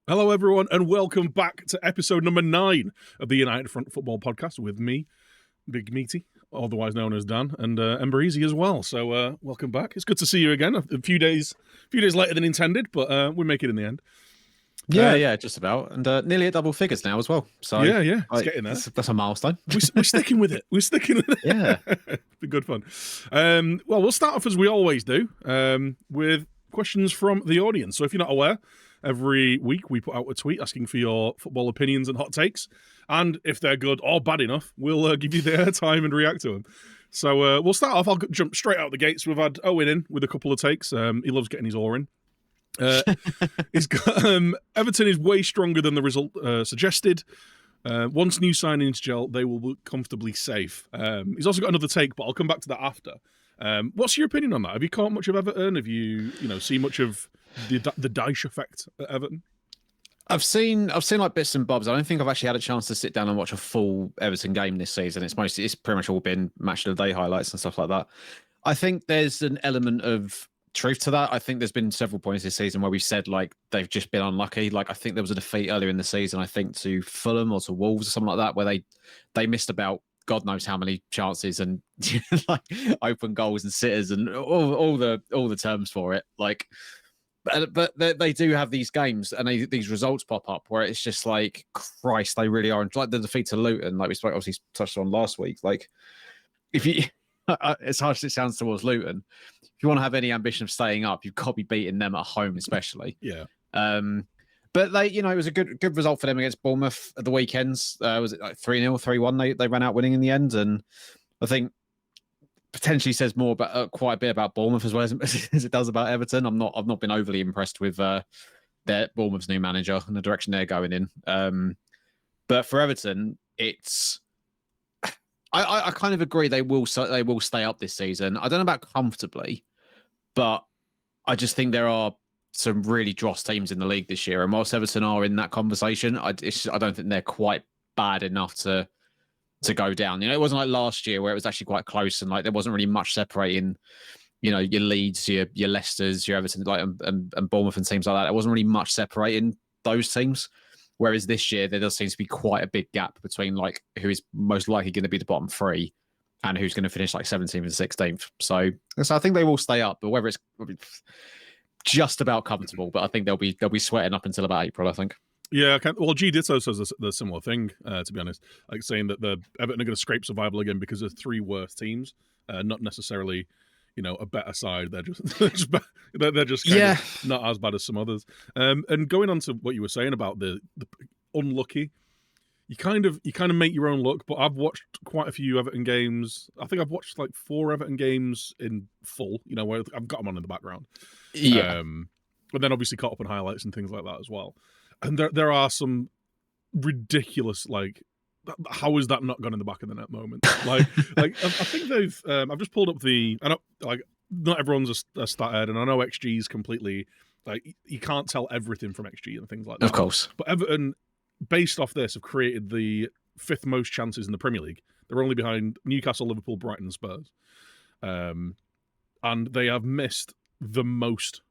Hello, everyone, and welcome back to episode number 9 of the United Front Football Podcast with me, Big Meaty, otherwise known as Dan, and Ember Easy as well. So, welcome back. It's good to see you again. A few days later than intended, but we make it in the end. Yeah, just about, and nearly at double figures now as well. So yeah, it's getting there. That's a milestone. We're sticking with it. We're sticking with it. Yeah, be good fun. Well, we'll start off as we always do with questions from the audience. So, if you're not aware, every week we put out a tweet asking for your football opinions and hot takes, and if they're good or bad enough, we'll give you the airtime and react to them. So we'll start off. I'll jump straight out the gates. We've had Owen in with a couple of takes. He loves getting his oar in. He's got Everton is way stronger than the result suggested. Once new signings gel, they will be comfortably safe. He's also got another take, but I'll come back to that after. What's your opinion on that? Have you caught much of Everton? Have you seen much of the Dyche effect at Everton? I've seen like bits and bobs. I don't think I've actually had a chance to sit down and watch a full Everton game this season. It's pretty much all been match of the day highlights and stuff like that. I think there's an element of truth to that. I think there's been several points this season where we've said like they've just been unlucky. Like I think there was a defeat earlier in the season, I think to Fulham or to Wolves or something like that, where they missed about God knows how many chances and like open goals and sitters and all the terms for it. Like, but they do have these games and these results pop up where it's just like, Christ, they really are. Like the defeat to Luton, like we obviously touched on last week. Like if you, as harsh as it sounds towards Luton, if you want to have any ambition of staying up, you've got to be beating them at home, especially. Yeah. But they, it was a good result for them against Bournemouth at the weekends. Was it like 3-0, 3-1? They ran out winning in the end, and I think potentially says more about quite a bit about Bournemouth as well as it does about Everton. I've not been overly impressed with their Bournemouth's new manager and the direction they're going in. But for Everton, it's I kind of agree they will stay up this season. I don't know about comfortably, but I just think there are some really dross teams in the league this year, and whilst Everton are in that conversation, I don't think they're quite bad enough to go down. It wasn't like last year where it was actually quite close and like there wasn't really much separating, your Leeds, your Leicesters, your Everton, like and Bournemouth and teams like that. There wasn't really much separating those teams. Whereas this year there does seem to be quite a big gap between like who is most likely going to be the bottom three and who's going to finish like 17th and 16th. So I think they will stay up, but whether it's just about comfortable, but I think they'll be sweating up until about April, I think. Yeah, well, G Ditto says the similar thing, to be honest, like saying that the Everton are going to scrape survival again because of 3 worse teams, not necessarily, a better side. They're just they're just kind of not as bad as some others. And going on to what you were saying about the unlucky, you kind of make your own luck. But I've watched quite a few Everton games. I think I've watched like 4 Everton games in full. Where I've got them on in the background. Yeah. But then obviously caught up on highlights and things like that as well. And there are some ridiculous, like, how is that not gone in the back of the net moment? Like I think they've. I've just pulled up the. I know, like, not everyone's a stat head, and I know XG is completely like you can't tell everything from XG and things like that. Of course, but Everton, based off this, have created the 5th most chances in the Premier League. They're only behind Newcastle, Liverpool, Brighton, and Spurs, and they have missed the most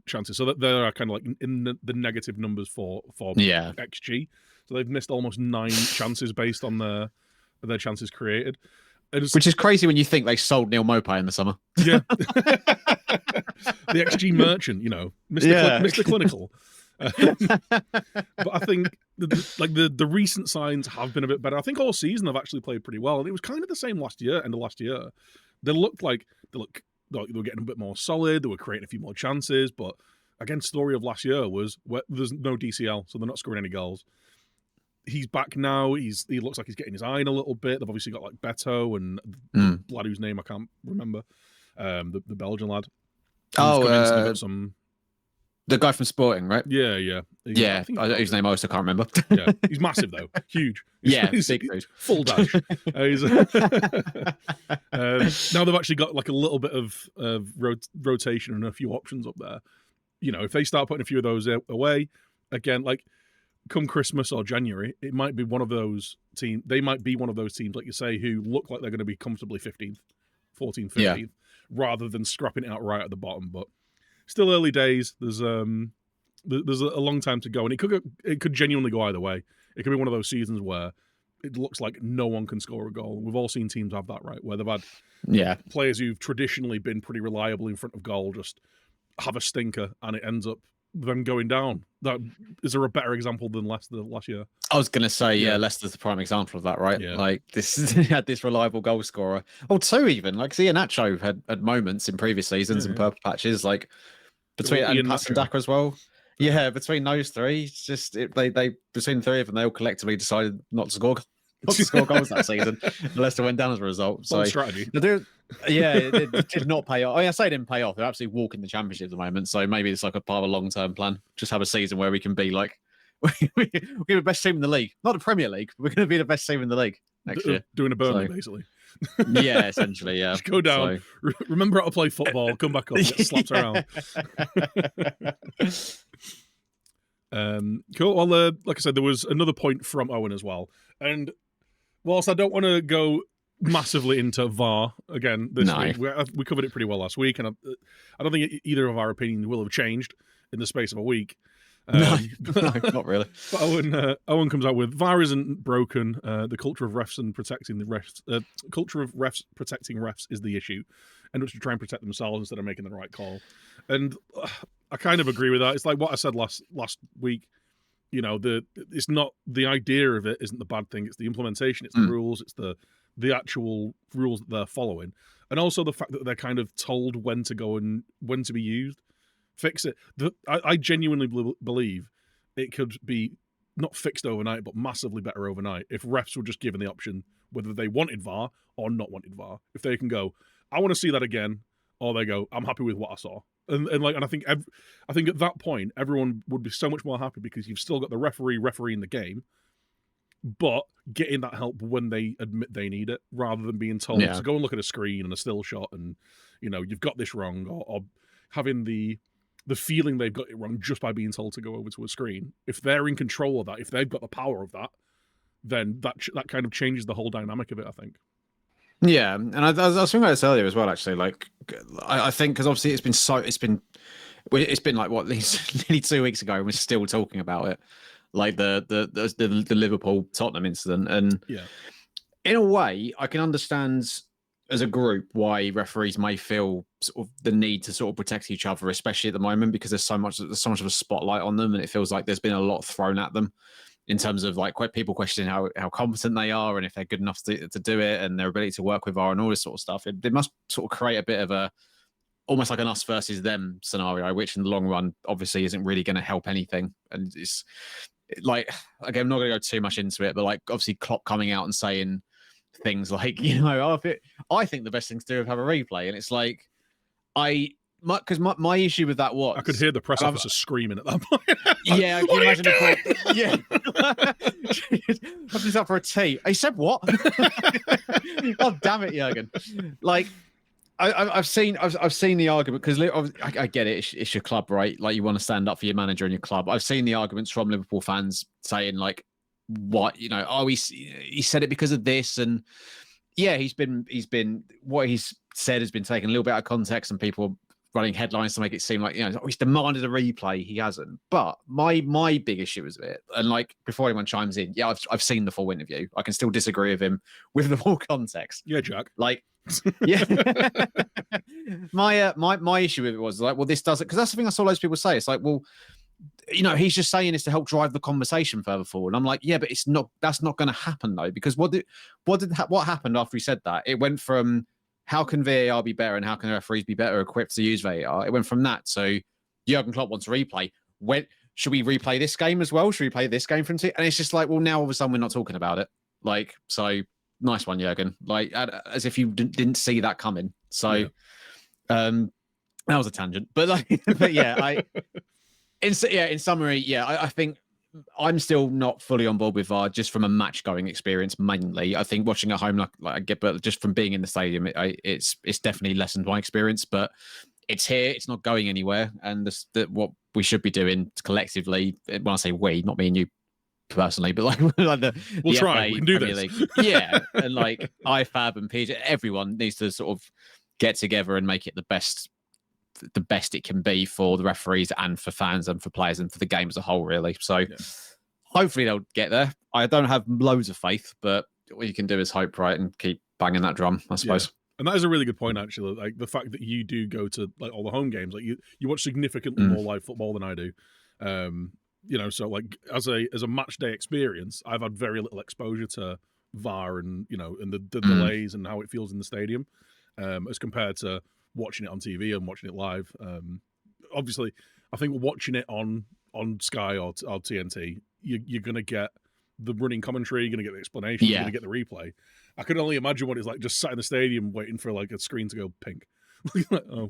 chances. So that they're kind of like in the negative numbers for XG. So they've missed almost 9 chances based on their chances created. Which is crazy when you think they sold Neil Maupay in the summer. Yeah. The XG merchant, Mr. Clinical. But I think the recent signs have been a bit better. I think all season they've actually played pretty well. And it was kind of the same end of last year. They were getting a bit more solid. They were creating a few more chances. But again, story of last year was there's no DCL, so they're not scoring any goals. He's back now. He looks like he's getting his eye in a little bit. They've obviously got like Beto and the lad whose name I can't remember, the Belgian lad. The guy from Sporting, right? Yeah. Whose name I also can't remember. Yeah, he's massive though, huge. He's big dude. Full dash. Now they've actually got like a little bit of rotation and a few options up there. If they start putting a few of those away again, like come Christmas or January, it might be one of those teams. They might be one of those teams, like you say, who look like they're going to be comfortably 15th, 14th, 15th, rather than scrapping it out right at the bottom. But still early days. There's there's a long time to go, and it could genuinely go either way. It could be one of those seasons where it looks like no one can score a goal. We've all seen teams have that, right? Where they've had players who've traditionally been pretty reliable in front of goal just have a stinker, and it ends up them going down. Is there a better example than Leicester last year? I was going to say, Leicester's the prime example of that, right? Yeah. Like this had this reliable goal scorer. Oh, two even. Like, see, Nacho had moments in previous seasons and purple patches, like between and Patson Daka as well. Yeah, between those three, it's just they between the three of them, they all collectively decided not to score goals that season. Leicester went down as a result. So strategy. It did not pay off. I say it didn't pay off. They're absolutely walking the championship at the moment. So maybe it's like a part of a long-term plan. Just have a season where we can be like we're the best team in the league, not the Premier League. We're going to be the best team in the league next year. Doing a Burnley, basically. Yeah, essentially, yeah. Just go down. So. Remember how to play football. Come back up. Get slapped around. Cool. Well, like I said, there was another point from Owen as well. And whilst I don't want to go massively into VAR again this week, we covered it pretty well last week, and I don't think either of our opinions will have changed in the space of a week. No, not really. But Owen comes out with VAR isn't broken. The culture of refs and protecting the refs, culture of refs protecting refs is the issue, and to try and protect themselves instead of making the right call. And I kind of agree with that. It's like what I said last week. You know, it's not the idea of it isn't the bad thing. It's the implementation. It's the rules. It's the actual rules that they're following, and also the fact that they're kind of told when to go and when to be used. Fix it. I genuinely believe it could be not fixed overnight, but massively better overnight if refs were just given the option whether they wanted VAR or not wanted VAR. If they can go, I want to see that again, or they go, I'm happy with what I saw. And I think at that point everyone would be so much more happy because you've still got the refereeing the game, but getting that help when they admit they need it, rather than being told to go and look at a screen and a still shot and you've got this wrong, or having the feeling they've got it wrong just by being told to go over to a screen. If they're in control of that, if they've got the power of that, then that kind of changes the whole dynamic of it, I think. Yeah, and I was thinking about this earlier as well. Actually, like I think because obviously it's been like what nearly 2 weeks ago, and we're still talking about it, like the Liverpool Tottenham incident, and in a way, I can understand as a group why referees may feel sort of the need to sort of protect each other, especially at the moment, because there's so much of a spotlight on them, and it feels like there's been a lot thrown at them in terms of like people questioning how competent they are and if they're good enough to do it and their ability to work with VAR and all this sort of stuff. It must sort of create a bit of a almost like an us versus them scenario, which in the long run obviously isn't really going to help anything. And it's like, again, I'm not going to go too much into it, but like obviously Klopp coming out and saying things like, I think the best thing to do is have a replay, and it's like because my issue with that was I could hear the press officer screaming at that point. Yeah, can you imagine I'm just up for a tea. He said what? Oh damn it, Jurgen! Like I've seen the argument, because I get it. It's your club, right? Like you want to stand up for your manager and your club. I've seen the arguments from Liverpool fans saying like, what he said it because of this, and he's been what he's said has been taken a little bit out of context, and people running headlines to make it seem like he's demanded a replay. He hasn't. But my big issue is with it, and like before anyone chimes in, I've seen the full interview. I can still disagree with him with the full context. Yeah, Jack. Like, yeah. my issue with it was like, well, this doesn't, because that's the thing I saw loads of people say. It's like, well, he's just saying this to help drive the conversation further forward. I'm like, yeah, but it's not. That's not going to happen though, because what happened after he said that? It went from how can VAR be better and how can referees be better equipped to use VAR? It went from that. So Jurgen Klopp wants a replay. Should we replay this game as well? Should we play this game from two? And it's just like, well, now all of a sudden we're not talking about it. Like, so nice one, Jurgen. Like, as if you didn't see that coming. So, that was a tangent. But like, but yeah, in summary, I think I'm still not fully on board with VAR, just from a match going experience mainly. I think watching at home, like I get, but just from being in the stadium, it's definitely lessened my experience. But it's here, it's not going anywhere, and what we should be doing collectively. When I say we, not me and you personally, but like we'll try. We can do Premier this. League. And like IFAB and PJ, everyone needs to sort of get together and make it the best the best it can be for the referees and for fans and for players and for the game as a whole, really. So hopefully they'll get there. I don't have loads of faith, but what you can do is hope, right, and keep banging that drum, I suppose. Yeah. And that is a really good point, actually. Like the fact that you do go to like all the home games, like you watch significantly more live football than I do. So like as a match day experience, I've had very little exposure to VAR and and the delays and how it feels in the stadium, as compared to watching it on TV and watching it live. Obviously, I think watching it on Sky or TNT, you're gonna get the running commentary, you're gonna get the explanation, you're gonna get the replay. I could only imagine what it's like just sat in the stadium waiting for like a screen to go pink.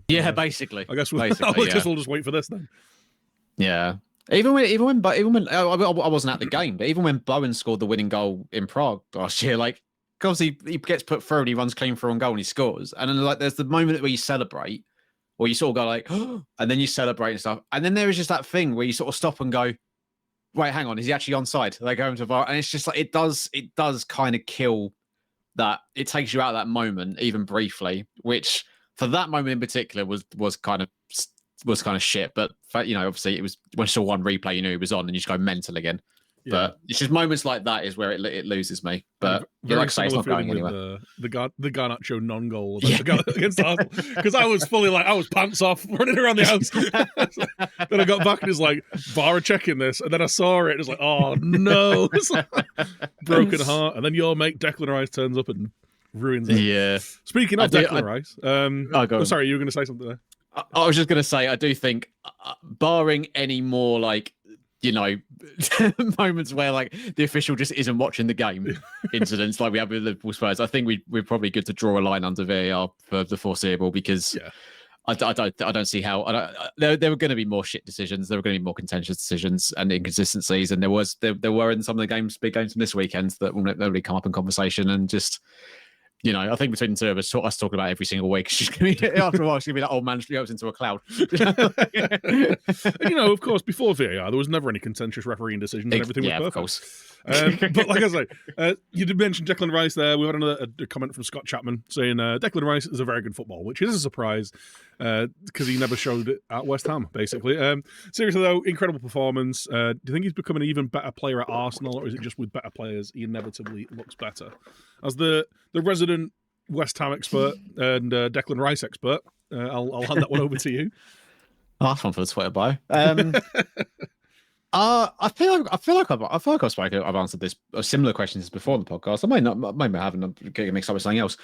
Basically. I guess we'll just wait for this then. Yeah. Even when I wasn't at the game, but even when Bowen scored the winning goal in Prague last year, like, obviously he gets put through and he runs clean for on goal and he scores. And then like there's the moment where you celebrate, or you sort of go like, oh, and then you celebrate and stuff. And then there is just that thing where you sort of stop and go, wait, hang on, is he actually onside? They go into VAR, and it's just like it does kind of kill that. It takes you out of that moment, even briefly, which for that moment in particular was kind of shit. But obviously it was when you saw one replay, you knew he was on, and you just go mental again. Yeah. But it's just moments like that is where it loses me. But like I say, it's not going anywhere. The Garnacho non-goal against Arsenal, because I was fully like, I was pants off running around the house. Then I got back and it's like, VAR checking this, and then I saw it and it's like, oh no, it's like, broken heart. And then your mate Declan Rice turns up and ruins it. Yeah. Speaking of Declan Rice, sorry, you were going to say something there. I was just going to say, I do think, barring any more like, moments where like the official just isn't watching the game incidents like we have with Liverpool Spurs, I think we're probably good to draw a line under VAR for the foreseeable, because I don't see how. There were going to be more shit decisions. There were going to be more contentious decisions and inconsistencies, and there were in some of the big games from this weekend that will never really come up in conversation. And just I think between the two of us talking about it every single week, she's going to be, after a while, she's going to be that old man who goes into a cloud. Of course, before VAR, there was never any contentious refereeing decisions, and everything was perfect. Of course. But like I say, you did mention Declan Rice there. We had another comment from Scott Chapman saying Declan Rice is a very good footballer, which is a surprise because he never showed it at West Ham, basically. Seriously, though, incredible performance. Do you think he's become an even better player at Arsenal, or is it just with better players he inevitably looks better? As the resident West Ham expert and Declan Rice expert, I'll hand that one over to you. Last one for the Twitter bio. I feel like I've answered this similar questions before on the podcast. I may have getting mixed up with something else.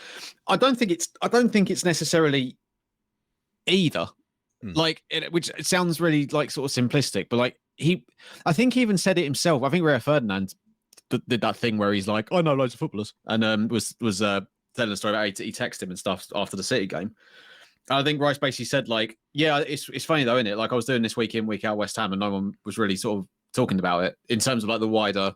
I don't think it's necessarily either. Like, which sounds really like sort of simplistic, but like I think he even said it himself. I think Rio Ferdinand did that thing where he's like, I know loads of footballers, and was telling a story about he texted him and stuff after the City game. I think Rice basically said, like, yeah, it's funny though, isn't it? Like, I was doing this week in, week out West Ham, and no one was really sort of talking about it in terms of like the wider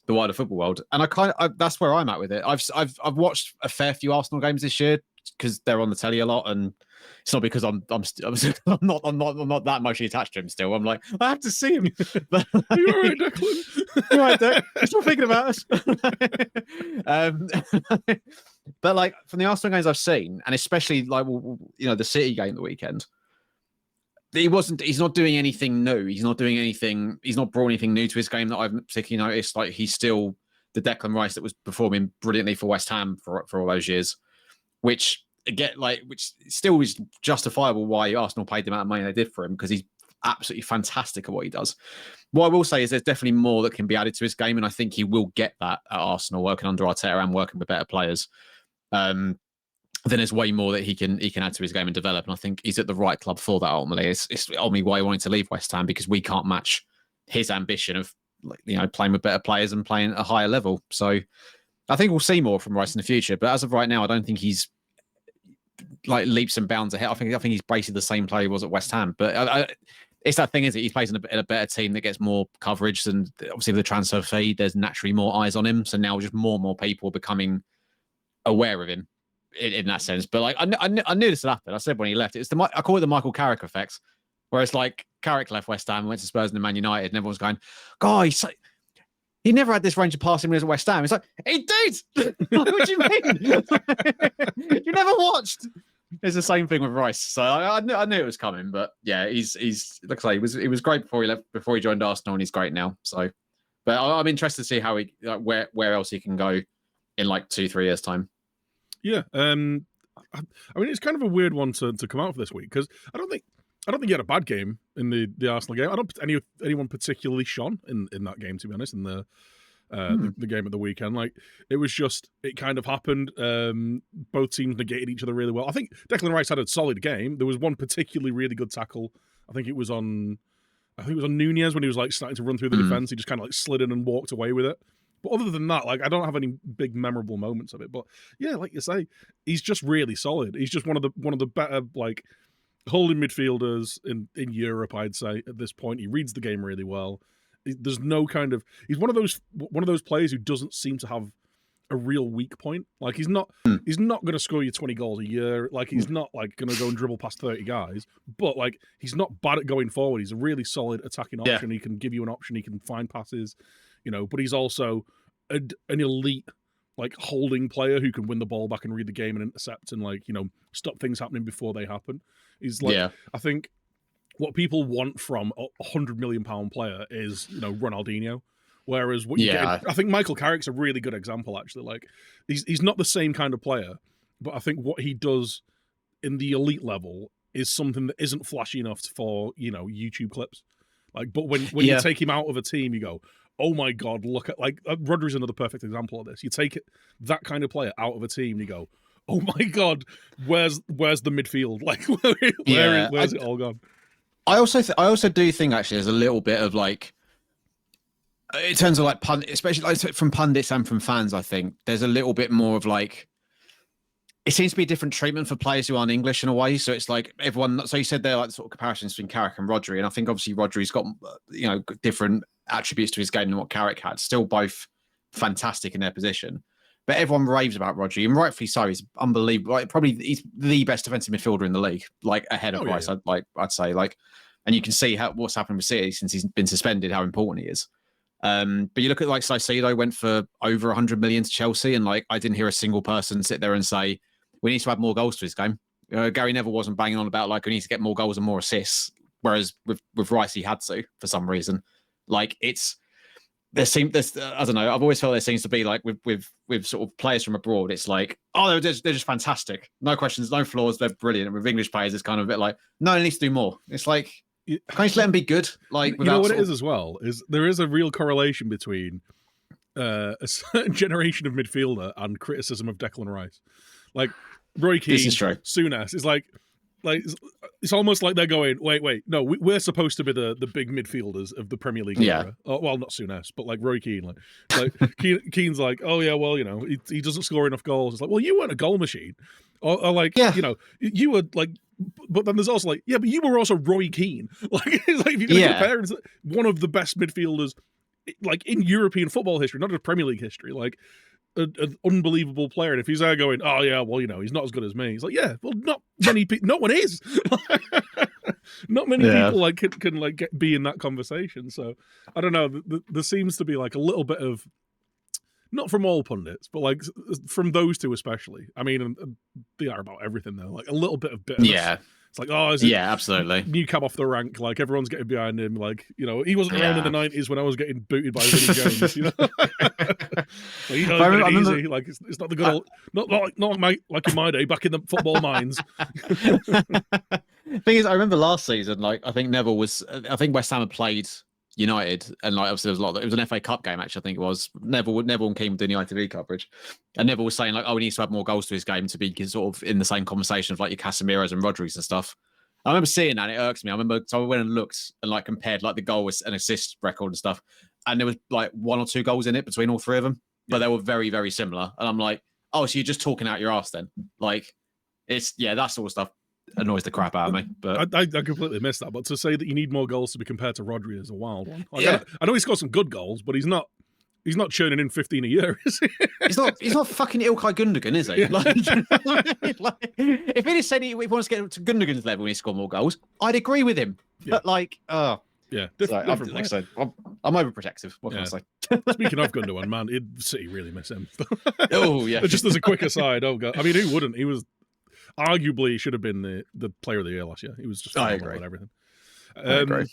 football world. And that's where I'm at with it. I've watched a fair few Arsenal games this year because they're on the telly a lot, and it's not because I'm not that emotionally attached to him still. I'm like, I have to see him. But, you're all right, Declan. You're right, Dick. You're still thinking about us. But like from the Arsenal games I've seen, and especially like the City game the weekend, he's not doing anything new. He's not brought anything new to his game that I've particularly noticed. Like, he's still the Declan Rice that was performing brilliantly for West Ham for all those years, which still is justifiable why Arsenal paid the amount of money they did for him, because he's absolutely fantastic at what he does. What I will say is there's definitely more that can be added to his game, and I think he will get that at Arsenal, working under Arteta and working with better players. Then there's way more that he can add to his game and develop, and I think he's at the right club for that. Ultimately, it's ultimately why he wanted to leave West Ham, because we can't match his ambition of playing with better players and playing at a higher level. So I think we'll see more from Rice in the future, but as of right now, I don't think he's like leaps and bounds ahead. I think he's basically the same player he was at West Ham, but it's that thing, is it? He plays in a better team that gets more coverage, and obviously with the transfer fee, there's naturally more eyes on him. So now just more and more people are becoming aware of him in that sense. But like I knew this would happen. I said when he left, I call it the Michael Carrick effect, where it's like Carrick left West Ham, went to Spurs and then Man United, and everyone's going, "God, he never had this range of passing when he was at West Ham." It's like, he did. What do you mean? You never watched. It's the same thing with Rice. So I knew it was coming, but yeah, he's looks like he was great before he left, before he joined Arsenal, and he's great now. So, but I'm interested to see how he where else he can go in like 2-3 years time. Yeah, I mean it's kind of a weird one to come out for this week because I don't think he had a bad game in the Arsenal game. I don't anyone particularly shone in that game, to be honest, in the game of the weekend. Like, it was just, it kind of happened. Both teams negated each other really well. I think Declan Rice had a solid game. There was one particularly really good tackle. I think it was on Nunez when he was like starting to run through the defense. He just kind of like slid in and walked away with it. But other than that, like, I don't have any big memorable moments of it. But yeah, like you say, he's just really solid. He's just one of the better like holding midfielders in Europe, I'd say, at this point. He reads the game really well. There's no kind of, he's one of those players who doesn't seem to have a real weak point. Like, he's not going to score you 20 goals a year. Like, he's not like going to go and dribble past 30 guys, but like, he's not bad at going forward. He's a really solid attacking option. Yeah. He can give you an option. He can find passes, but he's also an elite like holding player who can win the ball back and read the game and intercept and like, stop things happening before they happen. He's like, I think what people want from a £100 million player is, Ronaldinho. Whereas what you get, I think Michael Carrick's a really good example, actually. Like, he's not the same kind of player, but I think what he does in the elite level is something that isn't flashy enough for, YouTube clips. Like, but when you take him out of a team, you go, oh my God, look at, like, Rodri's another perfect example of this. You take that kind of player out of a team, and you go, oh my God, where's the midfield? Like, where's it all gone? I also do think actually there's a little bit of like, in terms of like especially like from pundits and from fans, I think there's a little bit more of like, it seems to be a different treatment for players who aren't English in a way. So it's like everyone. So you said there like sort of comparisons between Carrick and Rodri, and I think obviously Rodri's got different attributes to his game than what Carrick had. Still both fantastic in their position. But everyone raves about Rodri, and rightfully so. He's unbelievable. Like, probably he's the best defensive midfielder in the league, like ahead of Rice. Yeah. I'd say, like, and you can see what's happened with City since he's been suspended, how important he is. But you look at like Caicedo went for over 100 million to Chelsea, and like I didn't hear a single person sit there and say we need to add more goals to his game. Gary Neville wasn't banging on about like we need to get more goals and more assists, whereas with Rice he had to for some reason. Like I don't know. I've always felt there seems to be like with sort of players from abroad. It's like, oh, they're just fantastic. No questions, no flaws. They're brilliant. And with English players, it's kind of a bit like, no, they need to do more. It's like, can you just let them be good? Like, you know what it is as well is there is a real correlation between a certain generation of midfielder and criticism of Declan Rice. Like Roy Keane, Souness is like it's almost like they're going, wait, no, we're supposed to be the big midfielders of the Premier League era. Well, not Souness, but like Roy Keane, like Keane's like, oh yeah, well, he doesn't score enough goals. It's like, well, you weren't a goal machine, or like, you were like, but then there's also like, yeah, but you were also Roy Keane. Like, it's like if you're gonna compare, it's one of the best midfielders, like in European football history, not just Premier League history, like. An unbelievable player, and if he's there going, oh yeah, well, he's not as good as me. He's like, yeah, well, not many people, no one is. Not many people like can like be in that conversation. So I don't know. There seems to be like a little bit of, not from all pundits, but like from those two especially. I mean, they are about everything though. Like a little bit of bitterness. Yeah. It's like, oh, absolutely. New cab off the rank. Like everyone's getting behind him. Like, he wasn't around in the 90s when I was getting booted by Vinnie Jones. Like, he knows easy. Like it's not the good old, not like in my day back in the football mines. Thing is, I remember last season. Like I think West Ham had played United, and like obviously there was a lot. It was an FA Cup game, actually. I think it was. Neville and Keane were doing the ITV coverage, and Neville was saying like, "Oh, he needs to add more goals to his game to be sort of in the same conversation of like your Casemiros and Rodri's and stuff." I remember seeing that, and it irks me. So I went and looked and like compared like the goal and assist record and stuff, and there was like 1 or 2 goals in it between all 3 of them, but they were very, very similar. And I'm like, oh, so you're just talking out your ass then? Like, it's that sort of stuff annoys the crap out of me. But I completely missed that. But to say that you need more goals to be compared to Rodri is a wild one. Like, I know he scored some good goals, but he's not churning in 15 a year, is he? He's not fucking Ilkay Gundogan, is he? Yeah. Like, if he had said he wants to get to Gundogan's level when he scored more goals, I'd agree with him. Yeah. But like, different like I said, I'm overprotective. What can I say? Speaking of Gundogan, man, City really miss him. Oh yeah. Just as a quick aside, oh god, I mean, who wouldn't? arguably should have been the player of the year last year. He was just phenomenal and everything. I agree.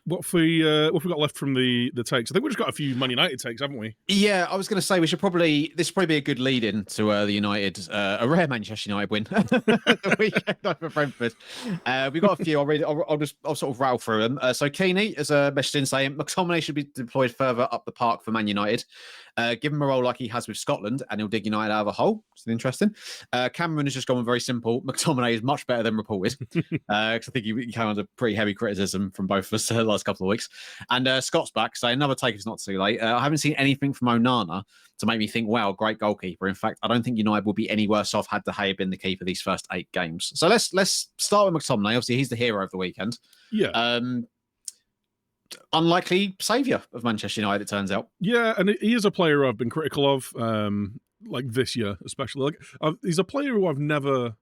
What have we got left from the takes? I think we've just got a few Man United takes, haven't we? Yeah, I was going to say this should probably be a good lead in to the United, a rare Manchester United win the weekend over Brentford. We've got a few. I'll sort of rattle through them. So Keeney has messaged in saying McTominay should be deployed further up the park for Man United. Give him a role like he has with Scotland, and he'll dig United out of a hole. It's interesting. Cameron has just gone very simple. McTominay is much better than reported. Because I think he came under pretty heavy criticism from both of us the last couple of weeks. And Scott's back, saying another take is not too late. I haven't seen anything from Onana to make me think, wow, great goalkeeper. In fact, I don't think United will be any worse off had De Gea been the keeper these first 8 games. So let's start with McTominay. Obviously, he's the hero of the weekend. Yeah. Unlikely saviour of Manchester United, it turns out. Yeah, and he is a player I've been critical of, like this year especially. Like he's a player who I've never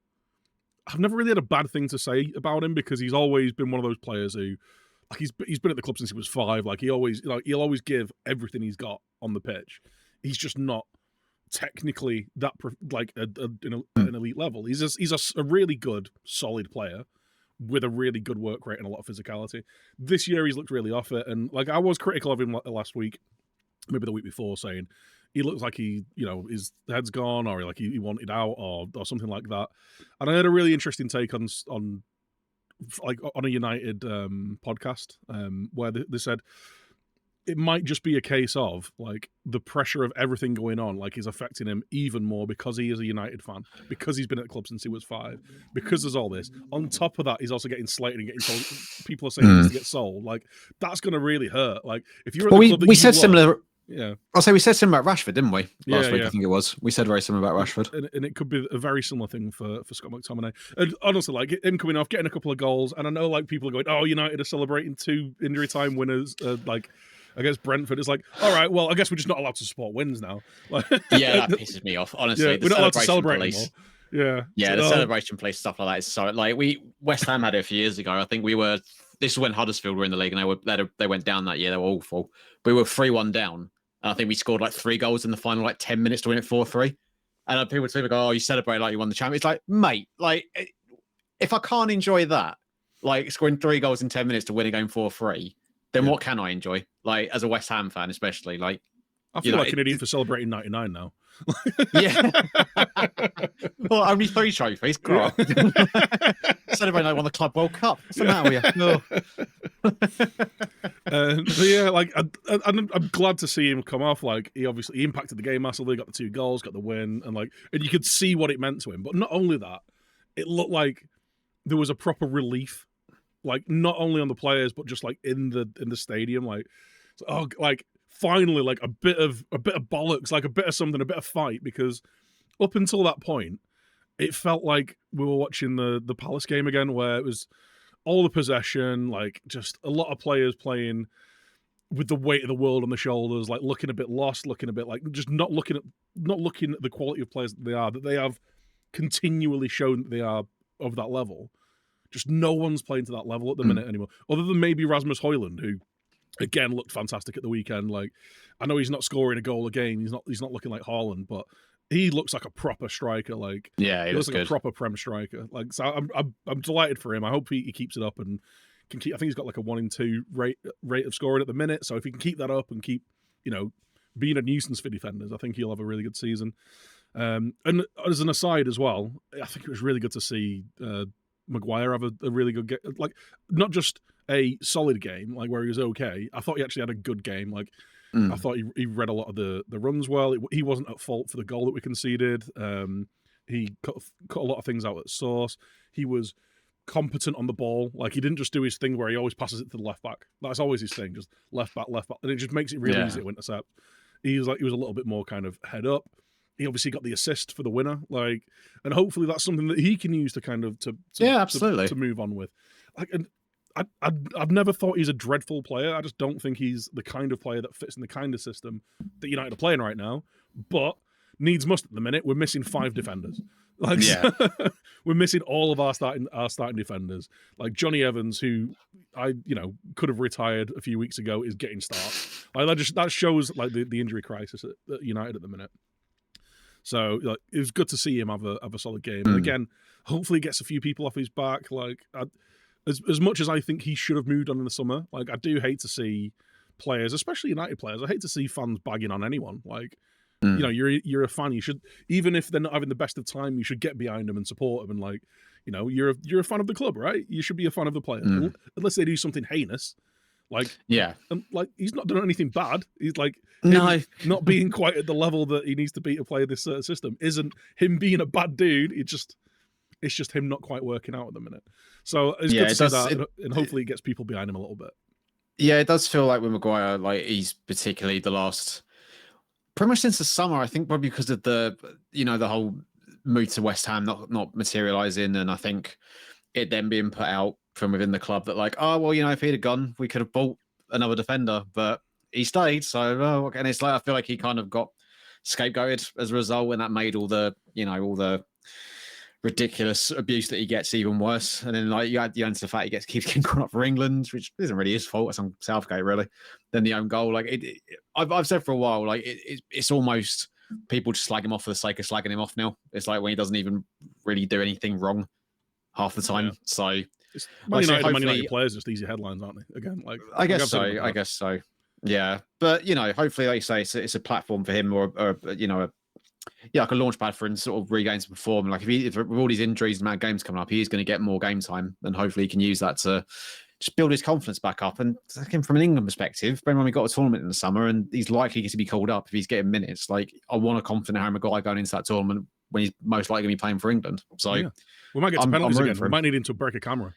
really had a bad thing to say about him, because he's always been one of those players who, like, he's been at the club since he was 5. Like he'll always give everything he's got on the pitch. He's just not technically that an elite level. He's a really good, solid player with a really good work rate and a lot of physicality. This year he's looked really off it, and like I was critical of him last week, maybe the week before, saying he looks like his head's gone, or like he wanted out, or something like that. And I had a really interesting take on a United podcast where they said it might just be a case of like the pressure of everything going on like is affecting him even more because he is a United fan, because he's been at the club since he was 5, because there's all this. On top of that, he's also getting slated and getting told. People are saying he needs to get sold. Like that's going to really hurt. Like if you're at the club that we said similar. Yeah, I'll say we said similar about Rashford, didn't we? Last week, yeah. I think it was. We said very similar about Rashford, and it could be a very similar thing for Scott McTominay. And honestly, like him coming off, getting a couple of goals, and I know like people are going, "Oh, United are celebrating 2 injury time winners," like against Brentford. It's like, all right, well, I guess we're just not allowed to support wins now. Like, yeah, that pisses me off. Honestly, yeah, we're not allowed to celebrate anymore. Yeah, the celebration police stuff like that is so like West Ham had it a few years ago. I think this was when Huddersfield were in the league and they went down that year. They were awful. We were 3-1 down. And I think we scored like 3 goals in the final, like 10 minutes to win it 4-3. And people would say, "Oh, you celebrate like you won the champion." It's like, mate, like if I can't enjoy that, like scoring 3 goals in 10 minutes to win a game 4-3, then what can I enjoy? Like as a West Ham fan, especially, like I feel like an idiot for celebrating 99 now. Yeah. Well, only 3 trophies. Grow up. Celebrating like won the Club World Cup. What's the matter with you? But yeah, like I'm glad to see him come off. Like he impacted the game massively, got the 2 goals, got the win, and you could see what it meant to him. But not only that, it looked like there was a proper relief, like not only on the players but just like in the stadium. Like, finally, like a bit of bollocks, like a bit of something, a bit of fight, because up until that point, it felt like we were watching the Palace game again, where it was all the possession, like just a lot of players playing with the weight of the world on the shoulders, like looking a bit lost, looking a bit like just not looking at the quality of players that they have continually shown that they are of that level. Just no one's playing to that level at the minute anymore, other than maybe Rasmus Højlund, who again looked fantastic at the weekend. Like I know he's not scoring a goal a game, he's not looking like Haaland, but he looks like a proper striker. Like yeah, he looks like good. a proper Prem striker. Like so, I'm delighted for him. I hope he keeps it up and can keep. I think he's got like a 1 in 2 rate of scoring at the minute. So if he can keep that up and keep being a nuisance for defenders, I think he'll have a really good season. And as an aside as well, I think it was really good to see Maguire have a really good game. Like not just a solid game, like where he was okay. I thought he actually had a good game. Like I thought he read a lot of the runs well. He wasn't at fault for the goal that we conceded. He cut a lot of things out at source. He was competent on the ball. Like he didn't just do his thing where he always passes it to the left back. That's always his thing, just left back, and it just makes it really easy to intercept. He was a little bit more kind of head up. He obviously got the assist for the winner, like, and hopefully that's something that he can use to kind of absolutely to move on with. Like, and I've never thought he's a dreadful player. I just don't think he's the kind of player that fits in the kind of system that United are playing right now. But needs must at the minute. We're missing 5 defenders. Like we're missing all of our starting defenders. Like Johnny Evans, who could have retired a few weeks ago, is getting starts. Like that shows like the injury crisis at United at the minute. So like, it was good to see him have a solid game. And again, hopefully he gets a few people off his back. Like as much as I think he should have moved on in the summer, like I do hate to see players, especially United players, I hate to see fans bagging on anyone. Like, you know, you're a fan. You should, even if they're not having the best of time, you should get behind them and support them. And like, you know, you're a fan of the club, right? You should be a fan of the players, unless they do something heinous. Like, like he's not done anything bad. He's like, not being quite at the level that he needs to be to play this system isn't him being a bad dude. It's just him not quite working out at the minute. So it's good to see that, and hopefully it gets people behind him a little bit. Yeah, it does feel like with Maguire, like he's particularly the last, pretty much since the summer, I think probably because of the whole move to West Ham not materialising, and I think it then being put out from within the club that like, oh, well, you know, if he'd have gone, we could have bought another defender, but he stayed. So, and it's like, I feel like he kind of got scapegoated as a result, and that made all the ridiculous abuse that he gets even worse. And then like you add the fact he keeps getting caught up for England, which isn't really his fault. It's on Southgate really. Then the own goal, like I've said for a while, like it's almost people just slag him off for the sake of slagging him off now. It's like when he doesn't even really do anything wrong half the time. Yeah. So Man United players just easy headlines, aren't they? Again, like I guess so. Yeah, but you know, hopefully, like you say, it's a platform for him, or like a launch pad for him to sort of regain some form. Like if with all these injuries and amount of games coming up, he's going to get more game time, and hopefully he can use that to just build his confidence back up. And again, from an England perspective, remember when we got a tournament in the summer, and he's likely to be called up if he's getting minutes. Like I want a confident Harry Maguire going into that tournament when he's most likely going to be playing for England. So we might get to penalties again. We might need him to break a camera.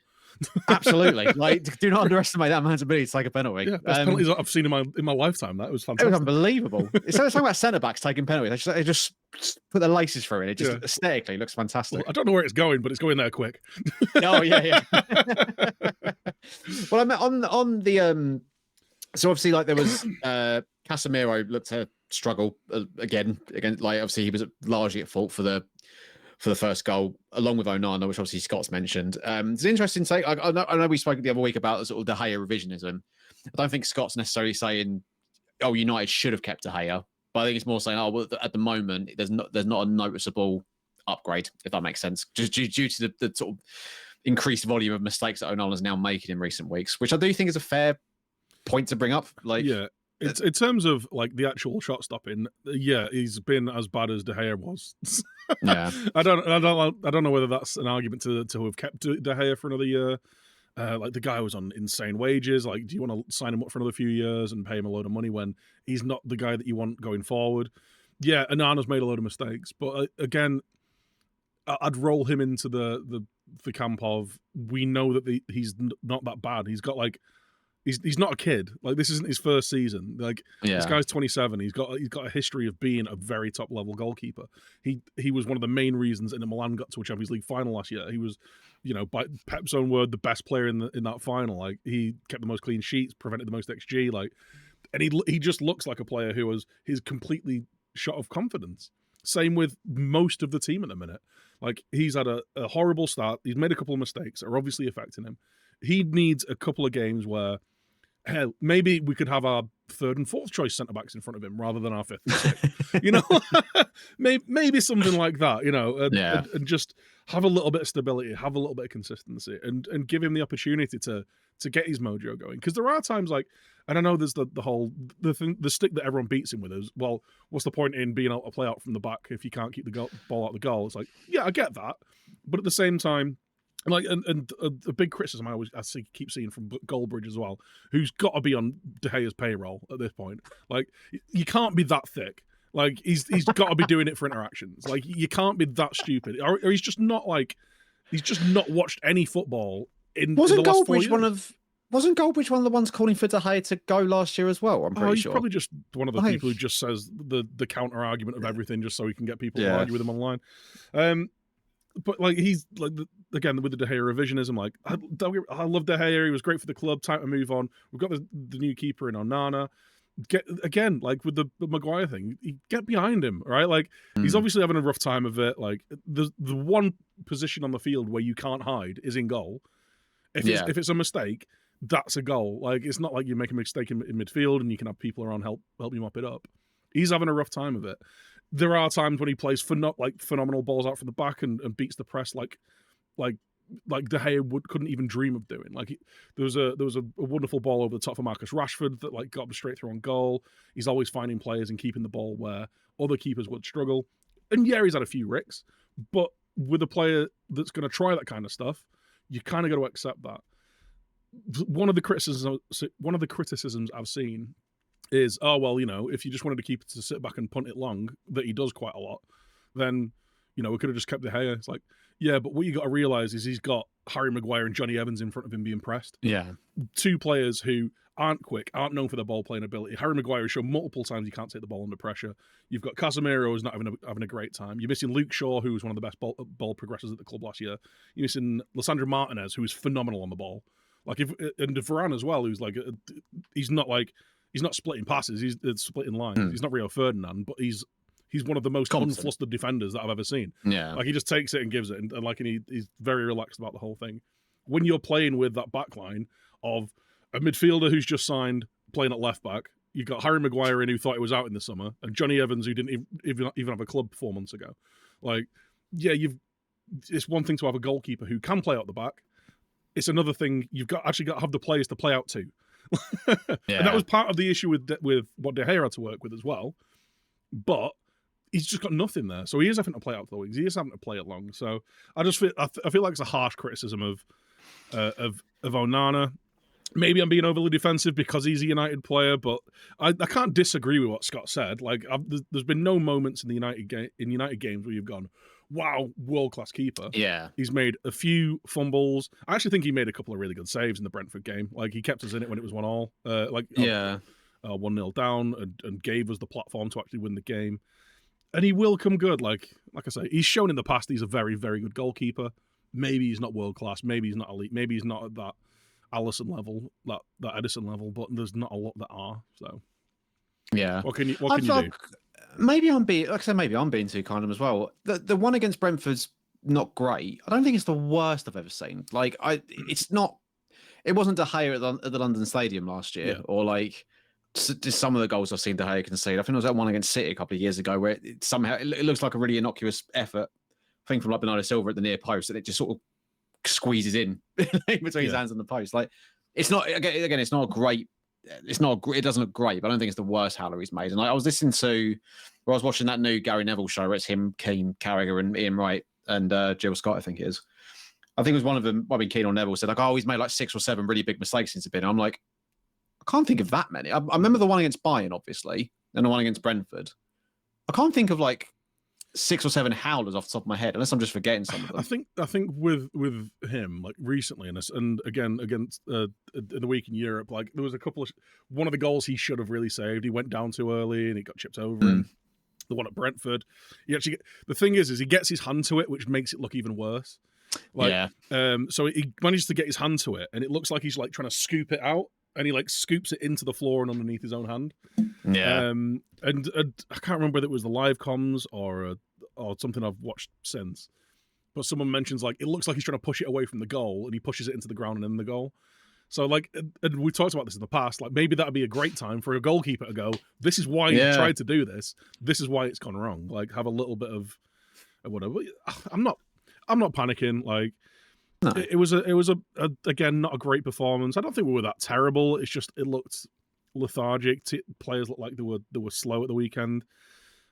Absolutely. Like, do not underestimate that man's ability to take a penalty. Yeah, best penalties I've seen in my lifetime. That was fantastic. It was unbelievable. It's something about centre backs taking penalties. They just put their laces through it. It just aesthetically looks fantastic. Well, I don't know where it's going, but it's going there quick. Oh yeah. Well, I meant on the so obviously like there was Casemiro looked to struggle again. Like obviously he was largely at fault for the first goal, along with Onana, which obviously Scott's mentioned. It's an interesting take. I know we spoke the other week about sort of De Gea revisionism. I don't think Scott's necessarily saying, "Oh, United should have kept De Gea," but I think it's more saying, "Oh, well, at the moment, there's not a noticeable upgrade," if that makes sense, just due to the sort of increased volume of mistakes that Onana's now making in recent weeks, which I do think is a fair point to bring up. Like, yeah. In terms of like the actual shot stopping, he's been as bad as De Gea was. Yeah, I don't know whether that's an argument to have kept De Gea for another year. Like the guy was on insane wages. Like, do you want to sign him up for another few years and pay him a load of money when he's not the guy that you want going forward? Yeah, Anana's made a load of mistakes, but again, I'd roll him into the camp of we know that he's not that bad. He's got like. He's not a kid. Like this isn't his first season. Like this guy's 27. He's got a history of being a very top level goalkeeper. He was one of the main reasons Inter Milan got to a Champions League final last year. He was, by Pep's own word, the best player in that final. Like he kept the most clean sheets, prevented the most XG. Like, and he just looks like a player who he's completely shot of confidence. Same with most of the team at the minute. Like he's had a horrible start. He's made a couple of mistakes that are obviously affecting him. He needs a couple of games where. Hell, maybe we could have our third and fourth choice centre backs in front of him rather than our fifth and sixth. Maybe something like that. And just have a little bit of stability, have a little bit of consistency, and give him the opportunity to get his mojo going. Because there are times like, and I know there's the stick that everyone beats him with is, well, what's the point in being able to play out from the back if you can't keep the ball out of the goal? It's like, yeah, I get that, but at the same time. Like and a big criticism I keep seeing from Goldbridge as well, who's got to be on De Gea's payroll at this point. Like you can't be that thick. Like he's got to be doing it for interactions. Like you can't be that stupid, or he's just not watched any football in. Wasn't the last 4 Goldbridge years. Wasn't Goldbridge one of the ones calling for De Gea to go last year as well? I'm pretty he's sure. Probably just one of the people who just says the counter argument of everything just so he can get people to argue with him online. But like he's like again with the De Gea revisionism, like I love De Gea. He was great for the club. Time to move on. We've got the new keeper in Onana. Get again like with the Maguire thing. Get behind him, right? Like he's obviously having a rough time of it. Like the one position on the field where you can't hide is in goal. If it's a mistake, that's a goal. Like it's not like you make a mistake in midfield and you can have people around help you mop it up. He's having a rough time of it. there are times when he plays phenomenal balls out from the back and beats the press like De Gea couldn't even dream of doing. Like there was a wonderful ball over the top for Marcus Rashford that like got him straight through on goal. He's always finding players and keeping the ball where other keepers would struggle. And yeah, he's had a few ricks, but with a player that's going to try that kind of stuff, you kind of got to accept that. One of the criticisms I've seen is, oh well, if you just wanted to keep it to sit back and punt it long, that he does quite a lot, then we could have just kept De Gea. It's like, yeah, but what you got to realize is he's got Harry Maguire and Johnny Evans in front of him being pressed. Yeah, two players who aren't quick, aren't known for their ball playing ability. Harry Maguire has shown multiple times he can't take the ball under pressure. You've got Casemiro who's not having a great time. You're missing Luke Shaw, who was one of the best ball progressors at the club last year. You're missing Lissandro Martinez, who is phenomenal on the ball. And Varane as well, who's like he's not splitting passes. He's splitting lines. He's not Rio Ferdinand, but he's one of the most unflustered defenders that I've ever seen. Yeah, like he just takes it and gives it, and he's very relaxed about the whole ththing. When you're playing with that back line of a midfielder who's just signed playing at left back, you've got Harry Maguire in who thought he was out in the summer, and Johnny Evans who didn't even have a club 4 months ago. Like, yeah, it's one thing to have a goalkeeper who can play out the back. It's another thing you've got to have the players to play out to. Yeah. And that was part of the issue with what De Gea had to work with as well. But he's just got nothing there, so he is having to play out to the wings. He is having to play it long. So I feel like it's a harsh criticism of Onana. Maybe I'm being overly defensive because he's a United player, but I can't disagree with what Scott said. Like, there's been no moments in the United games where you've gone, wow, world-class keeper. Yeah. He's made a few fumbles. I actually think he made a couple of really good saves in the Brentford game. Like, he kept us in it when it was 1-1. 1-0 down and gave us the platform to actually win the game. And he will come good. Like I say, he's shown in the past he's a very, very good goalkeeper. Maybe he's not world-class. Maybe he's not elite. Maybe he's not at that Alisson level, that Edison level, but there's not a lot that are. So yeah, what can you do? Maybe I'm being too kind of him as well. The one against Brentford's not great. I don't think it's the worst I've ever seen. Like it wasn't De Gea at the London Stadium last year, or like just some of the goals I've seen De Gea concede. I think it was that one against City a couple of years ago where it looks like a really innocuous effort. I think from like Bernardo Silva at the near post, and it just sort of squeezes in between his hands and the post. Like, it's not again. It's not great. It doesn't look great, but I don't think it's the worst howler he's made. And I was listening to, I was watching that new Gary Neville show where it's him, Keane, Carragher, and Ian Wright and Jill Scott. I think it is. I think it was one of them. I mean, Keane or Neville said like, "Oh, he's made like 6 or 7 really big mistakes since he's been." I'm like, I can't think of that many. I remember the one against Bayern, obviously, and the one against Brentford. I can't think of like 6 or 7 howlers off the top of my head, unless I'm just forgetting some of them. I think with him, like recently, and again against in the week in Europe, like there was one of the goals he should have really saved. He went down too early and he got chipped over him. The one at Brentford, the thing is he gets his hand to it, which makes it look even worse. So he manages to get his hand to it, and it looks like he's like trying to scoop it out, and he like scoops it into the floor and underneath his own hand. Yeah. And I can't remember whether it was the live comms or something I've watched since, but someone mentions like it looks like he's trying to push it away from the goal, and he pushes it into the ground and in the goal. So like, and we talked about this in the past. Like maybe that'd be a great time for a goalkeeper to go, "This is why you tried to do this. This is why it's gone wrong." Like have a little bit of whatever. I'm not panicking. Like. No. It was again not a great performance. I don't think we were that terrible. It's just it looked lethargic. Players looked like they were slow at the weekend.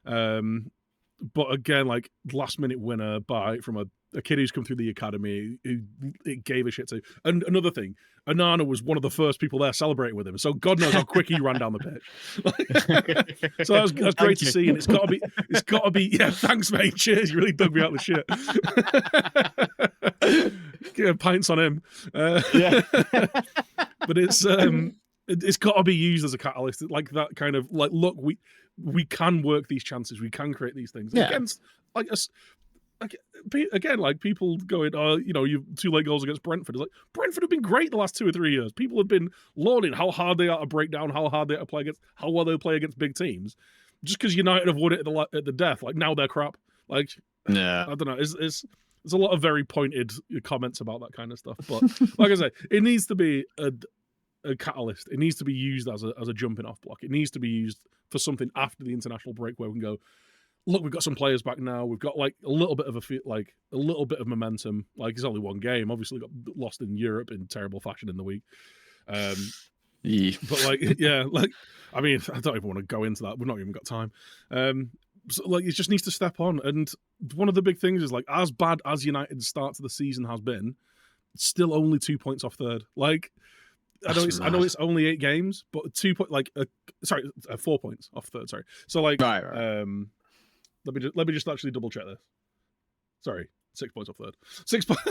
But again, like last minute winner from a kid who's come through the academy who it gave a shit to. And another thing, Onana was one of the first people there celebrating with him. So God knows how quick he ran down the pitch. So that's great to see. And it's got to be. Yeah, thanks, mate. Cheers. You really dug me out of the shit. Yeah, pints on him. But it's got to be used as a catalyst, like that kind of like. Look, we can work these chances. We can create these things against like us. Again, like people going, you 2 late goals against Brentford. It's like Brentford have been great the last 2 or 3 years. People have been lauding how hard they are to break down, how hard they are to play against, how well they play against big teams. Just because United have won it at the death, like now they're crap. Like, I don't know. There's a lot of very pointed comments about that kind of stuff. But like I say, it needs to be a catalyst. It needs to be used as a jumping off block. It needs to be used for something after the international break where we can go, look, we've got some players back now. We've got like a little bit of a little bit of momentum. Like it's only one game. Obviously, got lost in Europe in terrible fashion in the week. Yeah. But like, yeah, like I mean, I don't even want to go into that. We've not even got time. So, like, it just needs to step on. And one of the big things is like, as bad as United's start to the season has been, it's still only 2 points off third. Like, I know it's only 8 games, but 4 points off third. Sorry. So like, Right. let me just actually double check this. Sorry, 6 points off third. 6 points,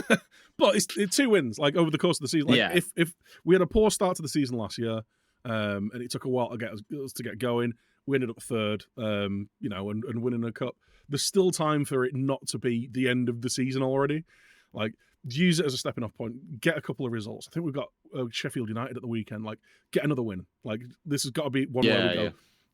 but it's 2 wins like over the course of the season. Like, Yeah. If we had a poor start to the season last year, and it took a while to get us to get going, we ended up third. And winning a cup. There's still time for it not to be the end of the season already. Like, use it as a stepping off point. Get a couple of results. I think we've got Sheffield United at the weekend. Like, get another win. Like, this has got to be one where we go,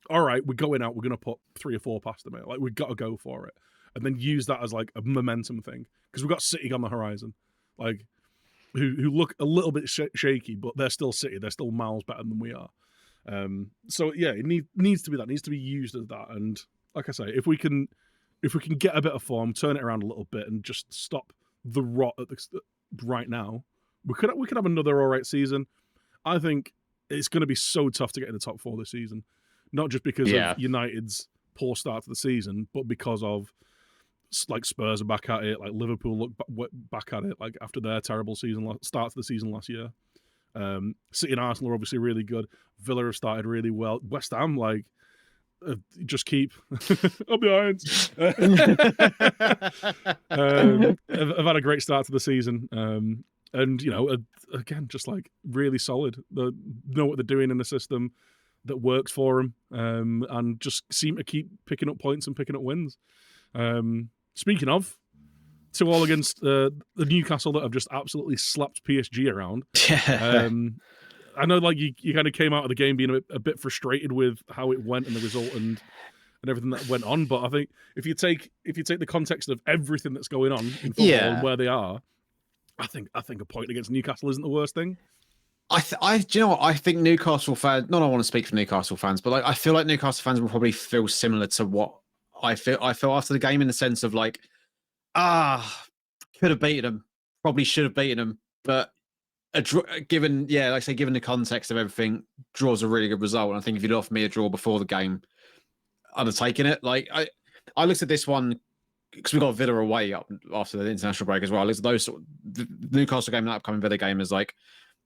all right, we're going out. We're going to put 3 or 4 past them. Like, we've got to go for it. And then use that as like a momentum thing. Because we've got City on the horizon. Like, who look a little bit shaky, but they're still City. They're still miles better than we are. So yeah, it needs to be that. It needs to be used as that. And like I say, if we can get a bit of form, turn it around a little bit, and just stop the rot right now, we could have another all right season. I think it's going to be so tough to get in the top 4 this season, not just because of United's poor start to the season, but because of like Spurs are back at it, like Liverpool look back at it, like after their terrible start to the season last year. City and Arsenal are obviously really good. Villa have started really well. West Ham, like, just keep up behind. Have had a great start to the season. And, again, just like really solid. They know what they're doing in the system that works for them, and just seem to keep picking up points and picking up wins. Speaking of, 2-2 against the Newcastle that have just absolutely slapped PSG around. I know, like, you kind of came out of the game being a bit frustrated with how it went and the result and everything that went on. But I think if you take the context of everything that's going on in football and where they are, I think a point against Newcastle isn't the worst thing. Do you know what? I think Newcastle fans. Not I want to speak for Newcastle fans, but like I feel like Newcastle fans will probably feel similar to what I feel after the game, in the sense of like, could have beaten them, probably should have beaten them, but given the context of everything, draw's a really good result. And I think if you'd offered me a draw before the game, I'd have taken it. Like I looked at this one because we got Villa away up after the international break as well. I looked at the Newcastle game and that upcoming Villa game as like,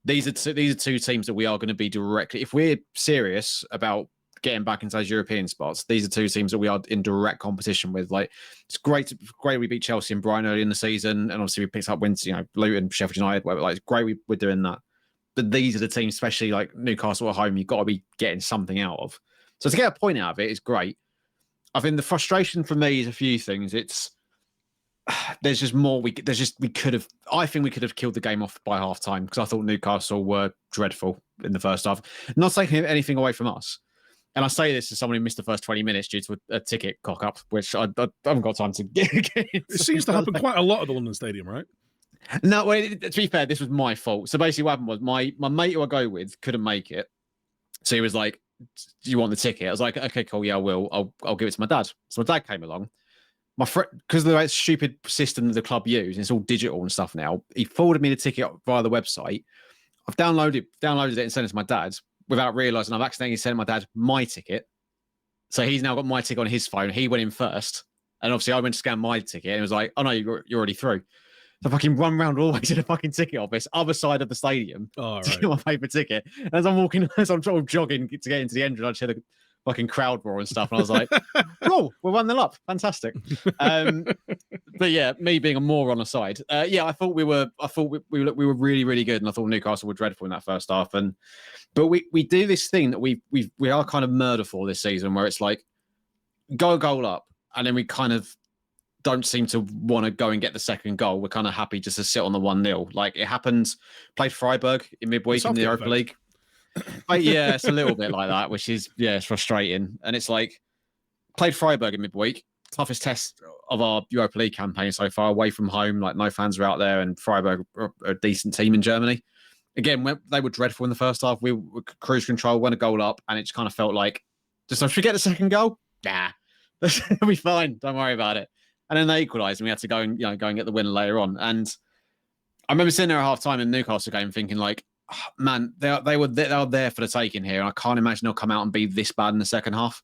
these are two teams that we are going to be directly, if we're serious about getting back into those European spots, these are 2 teams that we are in direct competition with. Like, it's great we beat Chelsea and Brighton early in the season, and obviously we picked up wins, Luton, Sheffield United, whatever. Like, it's great we're doing that. But these are the teams, especially like Newcastle at home, you've got to be getting something out of. So to get a point out of it is great. I think the frustration for me is a few things. It's there's just more. I think we could have killed the game off by half time, because I thought Newcastle were dreadful in the first half. Not taking anything away from us. And I say this as someone who missed the first 20 minutes due to a ticket cock up, which I haven't got time to get into. It seems to happen quite a lot at the London Stadium, right? No, well, to be fair, this was my fault. So basically what happened was my mate who I go with couldn't make it. So he was like, do you want the ticket? I was like, okay, cool. Yeah, I will. I'll give it to my dad. So my dad came along. My friend, because of the stupid system that the club use, and it's all digital and stuff now, he forwarded me the ticket via the website. I've downloaded it and sent it to my dad without realising I've accidentally sent my dad my ticket. So he's now got my ticket on his phone. He went in first. And obviously I went to scan my ticket and it was like, oh no, you're already through. So I fucking run round all the way to the fucking ticket office, other side of the stadium, to get my paper ticket. And as I'm sort of jogging to get into the entrance, I just hear the fucking crowd roar and stuff. And I was like, oh, we're 1-0 up. Fantastic. But yeah, me being a moron aside, I thought we were really, really good. And I thought Newcastle were dreadful in that first half. But we do this thing that we are kind of murder for this season, where it's like, go a goal up, and then we kind of don't seem to want to go and get the second goal. We're kind of happy just to sit on the 1-0. Like, it happened, played Freiburg in midweek in the Europa League. Yeah, it's a little bit like that, which is, it's frustrating. And it's like, played Freiburg in midweek, toughest test of our Europa League campaign so far, away from home, like no fans are out there, and Freiburg are a decent team in Germany. Again, they were dreadful in the first half. We were cruise control, went a goal up, and it just kind of felt like, should we get the second goal? Nah. It'll be fine. Don't worry about it. And then they equalised, and we had to go and go and get the winner later on. And I remember sitting there at half time in the Newcastle game, thinking like, oh, man, they were there for the taking here, and I can't imagine they'll come out and be this bad in the second half.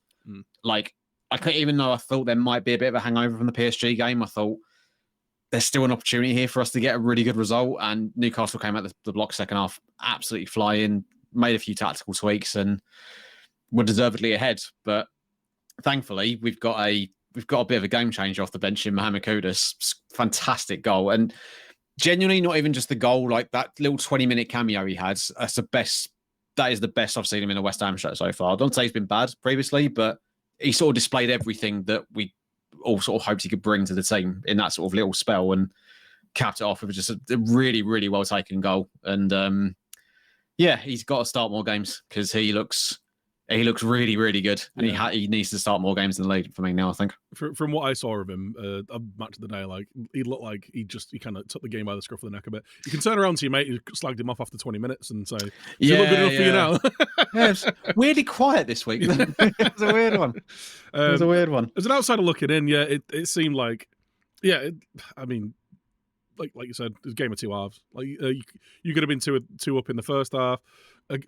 Like, I couldn't, even though I thought there might be a bit of a hangover from the PSG game, I thought there's still an opportunity here for us to get a really good result. And Newcastle came out the block second half, absolutely flying, made a few tactical tweaks, and were deservedly ahead. But thankfully, we've got a bit of a game changer off the bench in Mo Kudus. Fantastic goal. And genuinely, not even just the goal, like that little 20-minute cameo he had, that is the best I've seen him in a West Ham shirt so far. I don't say he's been bad previously, but he sort of displayed everything that we all sort of hoped he could bring to the team in that sort of little spell, and capped it off with just a really, really well taken goal. And he's got to start more games because he looks really, really good, and he needs to start more games in the league for me now, I think. From what I saw of him, match of the day, like he looked like he kind of took the game by the scruff of the neck a bit. You can turn around to your mate who slagged him off after 20 minutes and say, "Does he look good enough for you now?" Yeah, it's weirdly quiet this week. It's a weird one. It's a weird one. As an outsider looking in, it seemed like, I mean, like you said, it was a game of two halves. Like you could have been two up in the first half,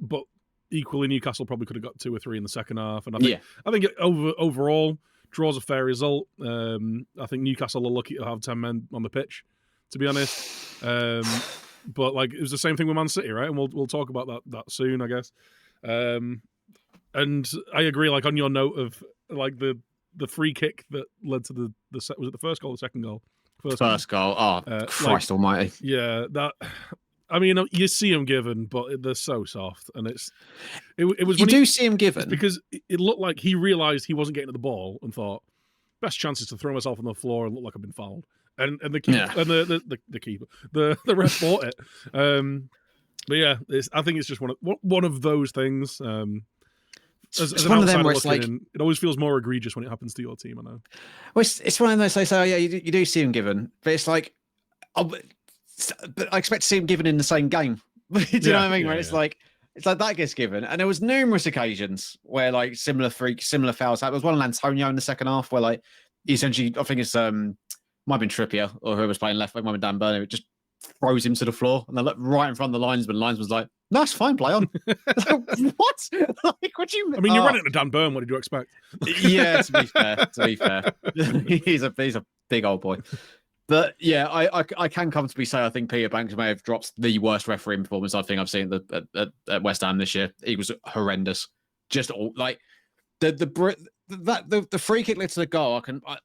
but equally Newcastle probably could have got 2 or 3 in the second half. And I think overall draws a fair result. I think Newcastle are lucky to have 10 men on the pitch, to be honest. But like it was the same thing with Man City, right? And we'll talk about that soon, I guess. And I agree. Like on your note of like the free kick that led to the was it the first goal or the second goal? First goal. Oh, Christ Almighty! Yeah, that. I mean, you see him given, but they're so soft, and it was. You do see him given because it looked like he realised he wasn't getting to the ball and thought, best chance is to throw myself on the floor and look like I've been fouled. And the keeper, and the keeper, the ref bought it. But yeah, I think it's just one of those things. As one of them where it's like it always feels more egregious when it happens to your team. I know. Well, it's one of those they say, oh yeah, you do see him given, but it's like, but I expect to see him given in the same game. Do you know what I mean? Right? It's like that gets given, and there was numerous occasions where like similar fouls happened. There was one on Antonio in the second half where like he essentially, I think it's might have been Trippier or whoever was playing left back, might have been Dan Burn. It just throws him to the floor, and they look right in front of the linesman. The linesman's like, "No, it's fine, play on." Like, what? Like, what do you mean? I mean, you're running to Dan Burn. What did you expect? Yeah, to be fair, he's a big old boy. But yeah, I can comfortably say I think Peter Banks may have dropped the worst refereeing performance I think I've seen at West Ham this year. He was horrendous. Just all like the free kick led to the goal.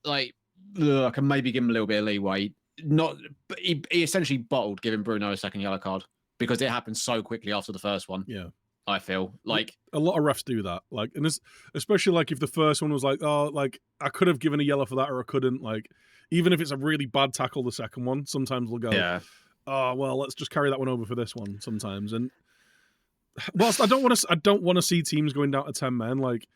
I can maybe give him a little bit of leeway. But he essentially bottled giving Bruno a second yellow card because it happened so quickly after the first one. Yeah, I feel like a lot of refs do that. Like, and especially like if the first one was like, oh, like I could have given a yellow for that or I couldn't. Like, even if it's a really bad tackle, the second one, sometimes we'll go, oh well, let's just carry that one over for this one. Sometimes, and whilst I don't want to see teams going down to 10 men. Like,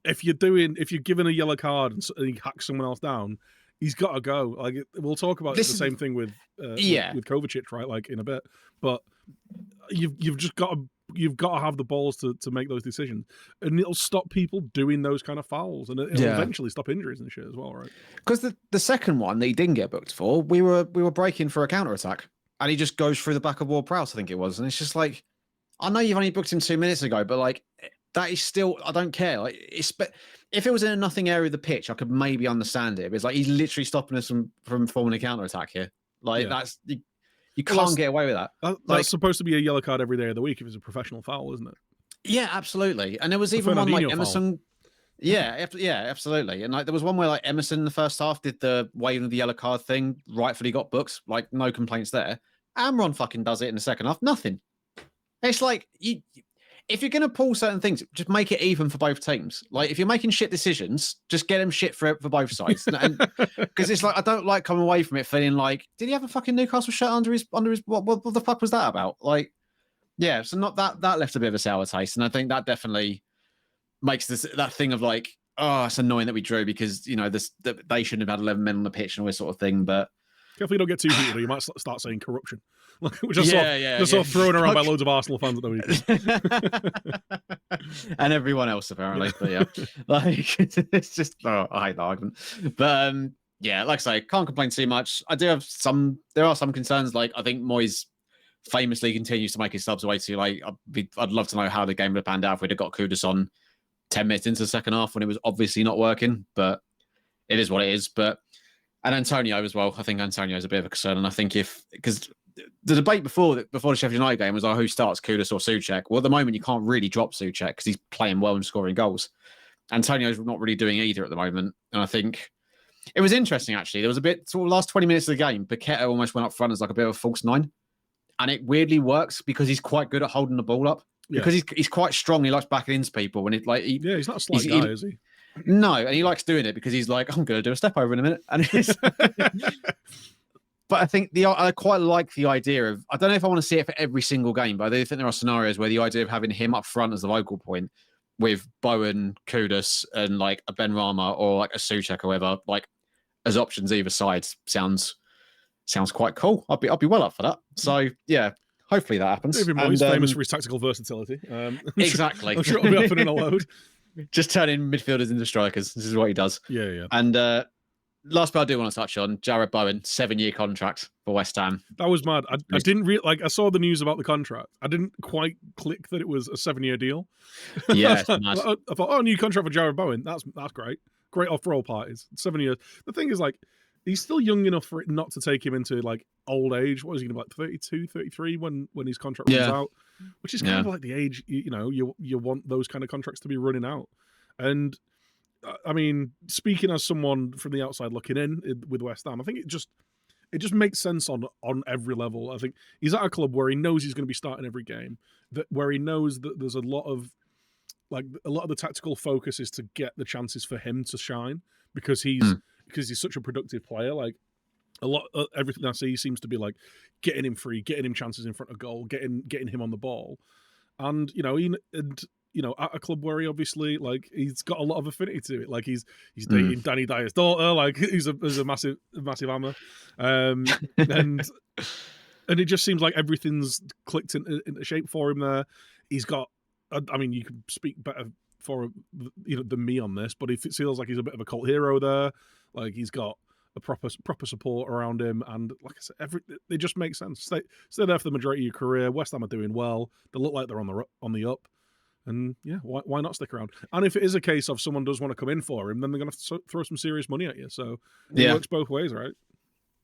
if you're giving a yellow card and he hacks someone else down, he's got to go. Like, we'll talk about the same thing with Kovacic, right? Like in a bit, but you've just got to have the balls to make those decisions, and it'll stop people doing those kind of fouls, and it'll eventually stop injuries and shit as well, right? Because the second one that he didn't get booked for, we were breaking for a counter attack, and he just goes through the back of Ward-Prowse, I think it was, and it's just like, I know you've only booked him 2 minutes ago, but like that is still, I don't care. Like, if it was in a nothing area of the pitch, I could maybe understand it. But it's like he's literally stopping us from forming a counter attack here. Like that's you can't get away with that. That's supposed to be a yellow card every day of the week if it's a professional foul, isn't it? Yeah, absolutely. And there was even one like Emerson. Foul. Yeah, absolutely. And like there was one where like Emerson in the first half did the waving of the yellow card thing, rightfully got booked. Like no complaints there. Amron fucking does it in the second half. Nothing. It's like if you're going to pull certain things, just make it even for both teams. Like if you're making shit decisions, just get them shit for both sides. Because it's like I don't like coming away from it feeling like, did he have a fucking Newcastle shirt under his what the fuck was that about? Like, yeah, so not that left a bit of a sour taste, and I think that definitely makes that thing of like, oh, it's annoying that we drew because they shouldn't have had 11 men on the pitch and all this sort of thing. But carefully, don't get too heated, or you might start saying corruption. which I saw thrown around by loads of Arsenal fans at the weekend. And everyone else, apparently. But yeah, like, it's just, I hate the argument. But yeah, like I say, can't complain too much. There are some concerns. Like, I think Moyes famously continues to make his subs way too late. I'd love to know how the game would have panned out if we'd have got Kudus on 10 minutes into the second half when it was obviously not working, but it is what it is. And Antonio as well. I think Antonio is a bit of a concern. And I think because the debate before the Sheffield United game was, who starts, Kudus or Souček? Well, at the moment, you can't really drop Souček because he's playing well and scoring goals. Antonio's not really doing either at the moment. And I think it was interesting, actually. There was a bit, sort of last 20 minutes of the game, Paqueta almost went up front as like a bit of a false nine. And it weirdly works because he's quite good at holding the ball up. Yeah. Because he's quite strong. He likes backing into people. And he's not a slight guy, is he? No, and he likes doing it because he's like, I'm going to do a step over in a minute. And but I think I quite like the idea of, I don't know if I want to see it for every single game, but I do think there are scenarios where the idea of having him up front as the focal point with Bowen, Kudus, and like a Ben Rama or like a Souček or whoever, like as options either side sounds quite cool. I'll be well up for that. So yeah, hopefully that happens. David Moyes, famous for his tactical versatility. Exactly. I'm sure it'll be happening a load. Just turning midfielders into strikers. This is what he does. Yeah. And last bit I do want to touch on, Jared Bowen, 7-year contract for West Ham. That was mad. I didn't I saw the news about the contract. I didn't quite click that it was a 7-year deal. Yeah, it's mad. I thought, new contract for Jared Bowen. That's great. Great off for all parties. 7 years. The thing is, like, he's still young enough for it not to take him into like old age. What is he going to be, like 32, 33 when his contract runs out? Which is kind of like the age you want those kind of contracts to be running out. And I mean, speaking as someone from the outside looking in with West Ham, I think it just makes sense on every level. I think he's at a club where he knows he's going to be starting every game, where he knows that there's a lot of the tactical focus is to get the chances for him to shine because he's such a productive player. Like everything I see seems to be like getting him free, getting him chances in front of goal, getting him on the ball, and at a club where he obviously he's got a lot of affinity to it. Like he's dating Danny Dyer's daughter. Like he's a massive hammer, and it just seems like everything's clicked into shape for him there. He's got. I mean, you could speak better for than me on this, but it feels like he's a bit of a cult hero there. Like he's got a proper support around him, and like I said, it just makes sense. Stay there for the majority of your career. West Ham are doing well. They look like they're on the up, and yeah, why not stick around? And if it is a case of someone does want to come in for him, then they're going to throw some serious money at you. So it works both ways, right?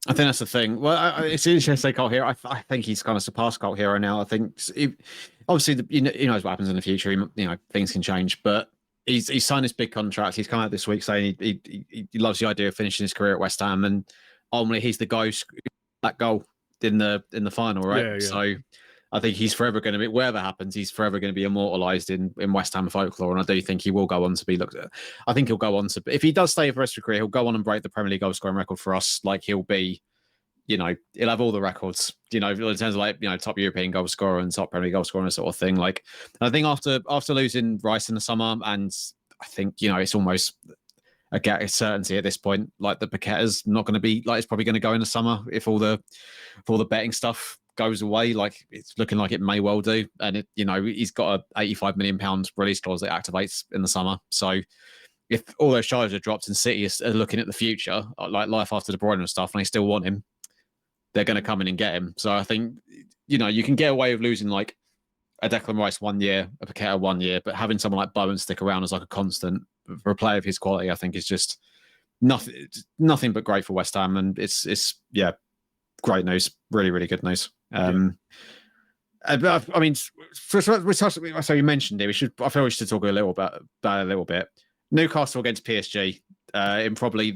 I think that's the thing. Well, it's interesting to say cult hero. I think he's kind of surpassed cult hero now. I think obviously he knows what happens in the future. Things can change, but he's signed this big contract. He's come out this week saying he loves the idea of finishing his career at West Ham, and ultimately he's the guy who scored that goal in the final, right? Yeah. So I think he's forever going to be, whatever happens, he's forever going to be immortalised in West Ham folklore. And I do think he will go on to be looked at. I think he'll go on to, if he does stay for the rest of his career, he'll go on and break the Premier League goal scoring record for us. Like he'll be, he'll have all the records, in terms of top European goal scorer and top Premier League goal scorer and sort of thing. Like, I think after losing Rice in the summer, and I think, it's almost a certainty at this point, like the Paqueta's not going to be, it's probably going to go in the summer if all the betting stuff goes away. Like it's looking like it may well do, and he's got a £85 million release clause that activates in the summer. So if all those charges are dropped and City are looking at the future, like life after De Bruyne and stuff, and they still want him, they're going to come in and get him. So I think you can get away with losing like a Declan Rice 1 year, a Paqueta 1 year, but having someone like Bowen stick around as like a constant for a player of his quality, I think is just nothing but great for West Ham, and it's great news, really, really good news. But I mean, so you mentioned it. I feel we should talk a little about it a little bit. Newcastle against PSG in probably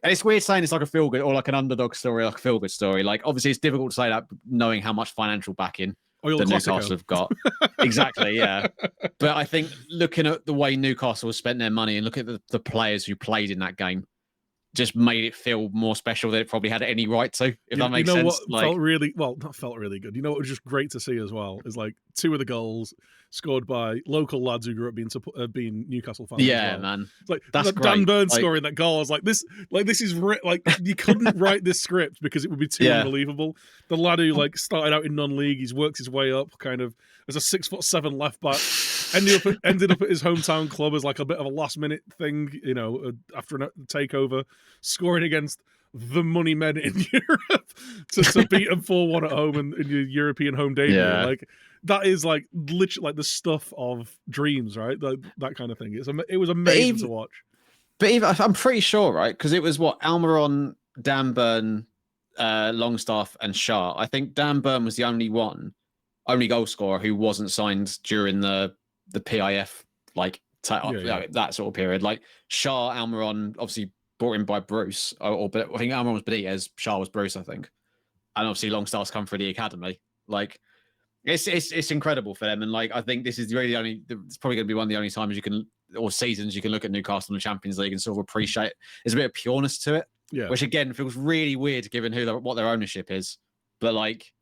and it's weird saying it's like a feel good or like an underdog story, like a feel good story. Like obviously it's difficult to say that knowing how much financial backing the Newcastle have got. Exactly, yeah. But I think looking at the way Newcastle has spent their money and look at the players who played in that game, just made it feel more special than it probably had any right to, if that makes sense. What felt really not felt really good. You know what was just great to see as well is like 2 of the goals scored by local lads who grew up being Newcastle fans. Yeah, as well. man, It's like that's Dan great. Burn scoring that goal. I was like, this is like you couldn't write this script because it would be too unbelievable. The lad who like started out in non-league, he's worked his way up kind of as a 6'7" left back. Ended up at his hometown club as like a bit of a last minute thing, you know, after a takeover, scoring against the money men in Europe to beat them 4-1 at home in your European home debut. Yeah. Like that is like literally like the stuff of dreams, right? That kind of thing. It was amazing to watch. But even I'm pretty sure, right? Because it was what Almiron, Dan Burn, Longstaff, and Shah. I think Dan Burn was the only goal scorer who wasn't signed during the PIF that sort of period. Like Shah, Almiron, obviously brought in by Bruce, but I think Almiron was Benitez, Shah was Bruce, I think, and obviously Longstaff's come through the academy. Like it's incredible for them, and like I think this is really it's probably going to be one of the only times seasons you can look at Newcastle in the Champions League and sort of appreciate there's a bit of pureness to it, which again feels really weird given what their ownership is, but like.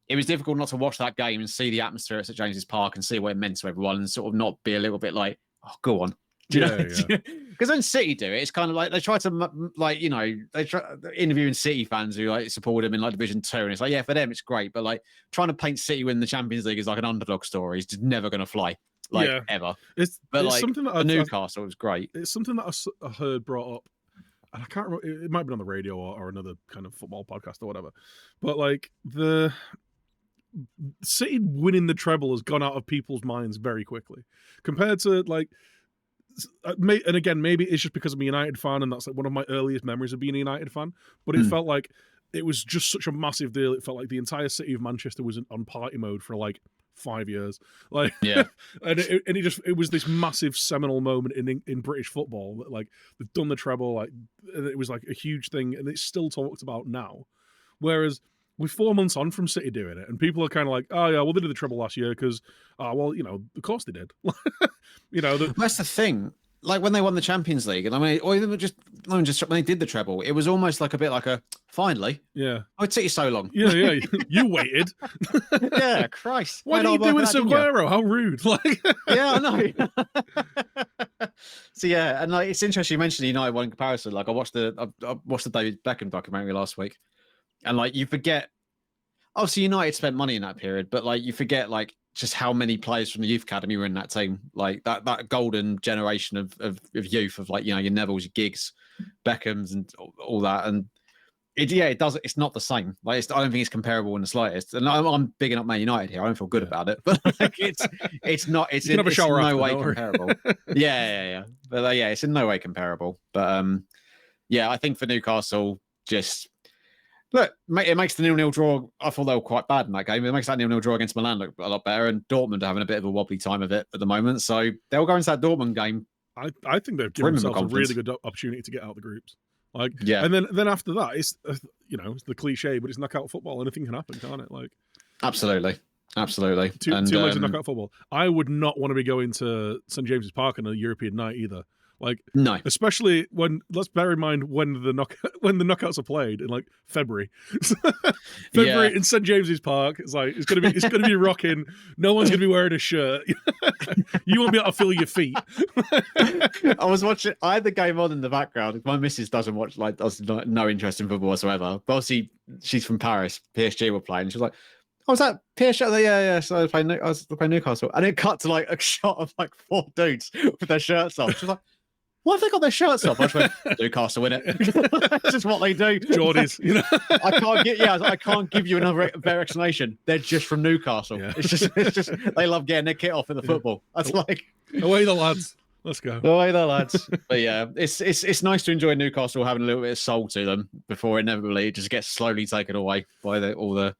It was difficult not to watch that game and see the atmosphere at St James's Park and see what it meant to everyone and sort of not be a little bit like, oh, go on. Do you know? Because when City do it, it's kind of like they try to, like, you know, they try interviewing City fans who like support them in like Division 2. And it's like, yeah, for them, it's great. But like trying to paint City winning the Champions League as like an underdog story is just never going to fly, ever. It's like something that Newcastle was great. It's something that I heard brought up. And I can't remember, it might have been on the radio or another kind of football podcast or whatever. But like the City winning the treble has gone out of people's minds very quickly compared to like, and again, maybe it's just because I'm a United fan and that's like one of my earliest memories of being a United fan, but it felt like it was just such a massive deal. It felt like the entire city of Manchester was on party mode for like 5 years. Like, yeah. and it was this massive seminal moment in British football that like they've done the treble, like, and it was like a huge thing and it's still talked about now. Whereas we're 4 months on from City doing it, and people are kind of like, "Oh yeah, well they did the treble last year because, well, you know, of course they did." You know, that's the thing. Like when they won the Champions League, and I mean, or even just when they did the treble, it was almost like a bit like a finally. Yeah, oh, it took you so long. Yeah, you waited. Yeah, Christ. Why didn't you do it with Aguero? How rude! Like, yeah, I know. So yeah, and like it's interesting you mentioned the United one in comparison. Like I watched the David Beckham documentary last week. And like you forget, obviously United spent money in that period, but like you forget like just how many players from the youth academy were in that team. Like that golden generation of youth of like, you know, your Nevilles, your Giggs, Beckhams, and all that. And it does. It's not the same. Like I don't think it's comparable in the slightest. And I'm bigging up Man United here. I don't feel good about it, but like it's not. It's in no way comparable. Yeah. But yeah, it's in no way comparable. But yeah, I think for Newcastle, just. Look, it makes the 0-0 draw. I thought they were quite bad in that game. It makes that 0-0 draw against Milan look a lot better, and Dortmund are having a bit of a wobbly time of it at the moment. So they'll go into that Dortmund game. I think they've given themselves a really good opportunity to get out of the groups. Like, yeah, and then after that, it's you know, it's the cliche, but it's knockout football. Anything can happen, can't it? Like, absolutely. Two legs of knockout football. I would not want to be going to St James's Park on a European night either. Like, no, especially let's bear in mind when the knockouts are played in like February. February in St James's Park. It's like it's gonna be rocking. No one's gonna be wearing a shirt. You won't be able to feel your feet. I had the game on in the background. My missus doesn't watch, like, does no interest in football whatsoever. But obviously she's from Paris. PSG were playing. She was like, "Oh, was that PSG?" Yeah. So I was playing Newcastle, and it cut to like a shot of like 4 dudes with their shirts off. She was like, "Why have they got their shirts off?" I just went, "Newcastle in it." That's just what they do. Geordies, you know. I can't give you another better explanation. They're just from Newcastle. Yeah. It's just they love getting their kit off in the football. That's like away the lads. Let's go. Away the lads. But yeah, it's nice to enjoy Newcastle having a little bit of soul to them before inevitably it just gets slowly taken away by all the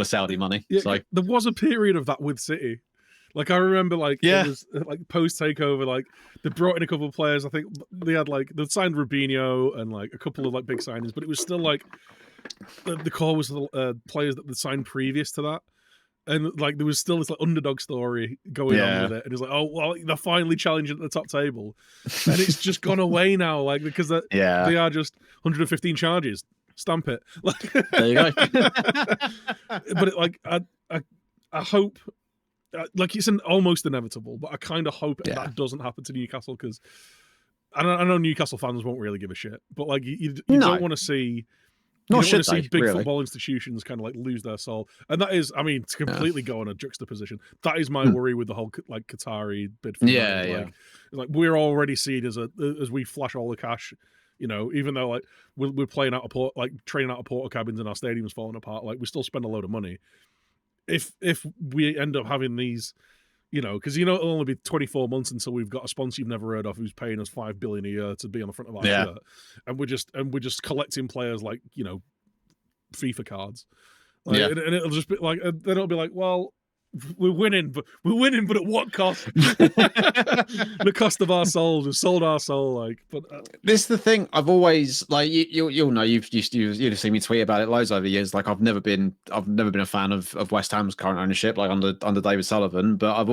Saudi money. Yeah, so there was a period of that with City. Like I remember, like it was like post takeover, like they brought in a couple of players. I think they signed Rubinho and like a couple of like big signings, but it was still like the core was the players that they signed previous to that. And like there was still this like underdog story going on with it, and it's like, oh well, they're finally challenging at the top table, and it's just gone away now, like because they are just 115 charges, stamp it. Like, there you go. But I hope, like it's almost inevitable, but I kind of hope that doesn't happen to Newcastle because I know Newcastle fans won't really give a shit, but like you don't want to see. You don't want to see big football institutions kind of like lose their soul, and that is, I mean, to completely go on a juxtaposition. That is my worry with the whole like Qatari bid for money. Like we're already seen as we flash all the cash, even though like we're playing out of port, like training out of porta cabins and our stadium's falling apart. Like we still spend a load of money. If we end up having these, because it'll only be 24 months until we've got a sponsor you've never heard of who's paying us $5 billion a year to be on the front of our shirt, and we're just collecting players like FIFA cards, and it'll just be like, then it'll be like, well, we're winning, but at what cost? The cost of our souls. We've sold our soul. Like, but this is the thing. I've always like you'll know you've seen me tweet about it loads over the years. Like I've never been a fan of West Ham's current ownership, like under David Sullivan. But I've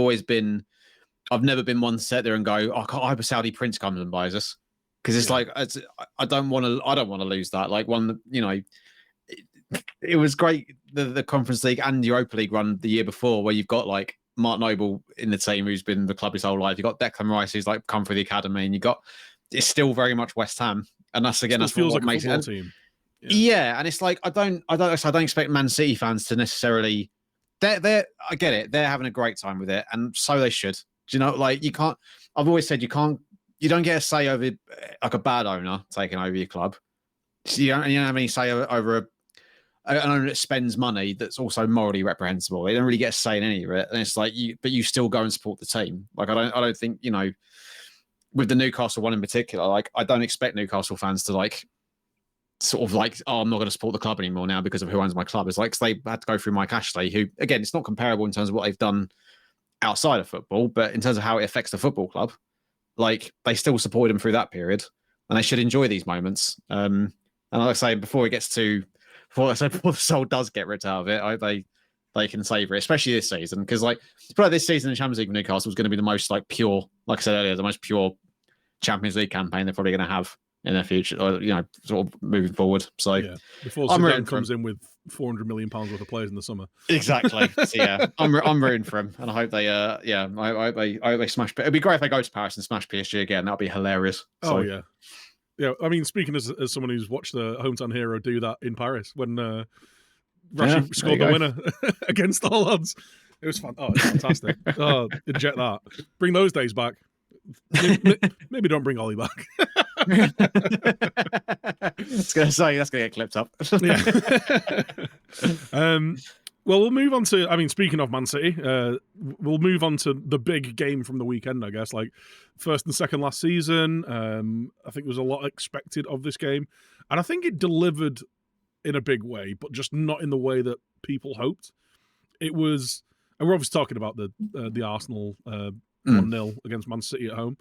never been one to sit there and go, oh, I hope a Saudi prince comes and buys us, because it's like I don't want to lose that. Like it was great the Conference League and Europa League run the year before, where you've got like Mark Noble in the team who's been the club his whole life. You've got Declan Rice who's like come through the academy, and it's still very much West Ham, and that's what makes it. Team. Yeah, and it's like I don't expect Man City fans to necessarily. I get it. They're having a great time with it, and so they should. Do you know? Like you can't. I've always said you don't get a say over like a bad owner taking over your club. So you don't have any say over an owner that spends money that's also morally reprehensible. They don't really get a say in any of it, and it's like but you still go and support the team. Like I don't think with the Newcastle one in particular. Like I don't expect Newcastle fans to like sort of like, oh, I'm not going to support the club anymore now because of who owns my club. It's like they had to go through Mike Ashley, who again, it's not comparable in terms of what they've done outside of football, but in terms of how it affects the football club, like they still supported him through that period, and they should enjoy these moments. And like I say, before the soul does get ripped out of it, they can savour it, especially this season, because like it's probably this season in Champions League with Newcastle was going to be the most like pure, like I said earlier, the most pure Champions League campaign they're probably going to have in their future, or sort of moving forward. So before Zidane comes in with £400 million worth of players in the summer. Exactly. So I'm rooting for him, and I hope they I hope they smash. It'd be great if they go to Paris and smash PSG again. That'd be hilarious. So. Oh yeah. Yeah, I mean, speaking as someone who's watched the hometown hero do that in Paris when Rashi scored the winner against all odds, it was fun. Oh, it's fantastic. Oh, inject that. Bring those days back. Maybe don't bring Ollie back. I was going to say that's going to get clipped up. Well, we'll move on to, I mean, speaking of Man City, we'll move on to the big game from the weekend, I guess. Like, first and second last season, I think there was a lot expected of this game. And I think it delivered in a big way, but just not in the way that people hoped. It was, and we're obviously talking about the Arsenal 1-0 against Man City at home.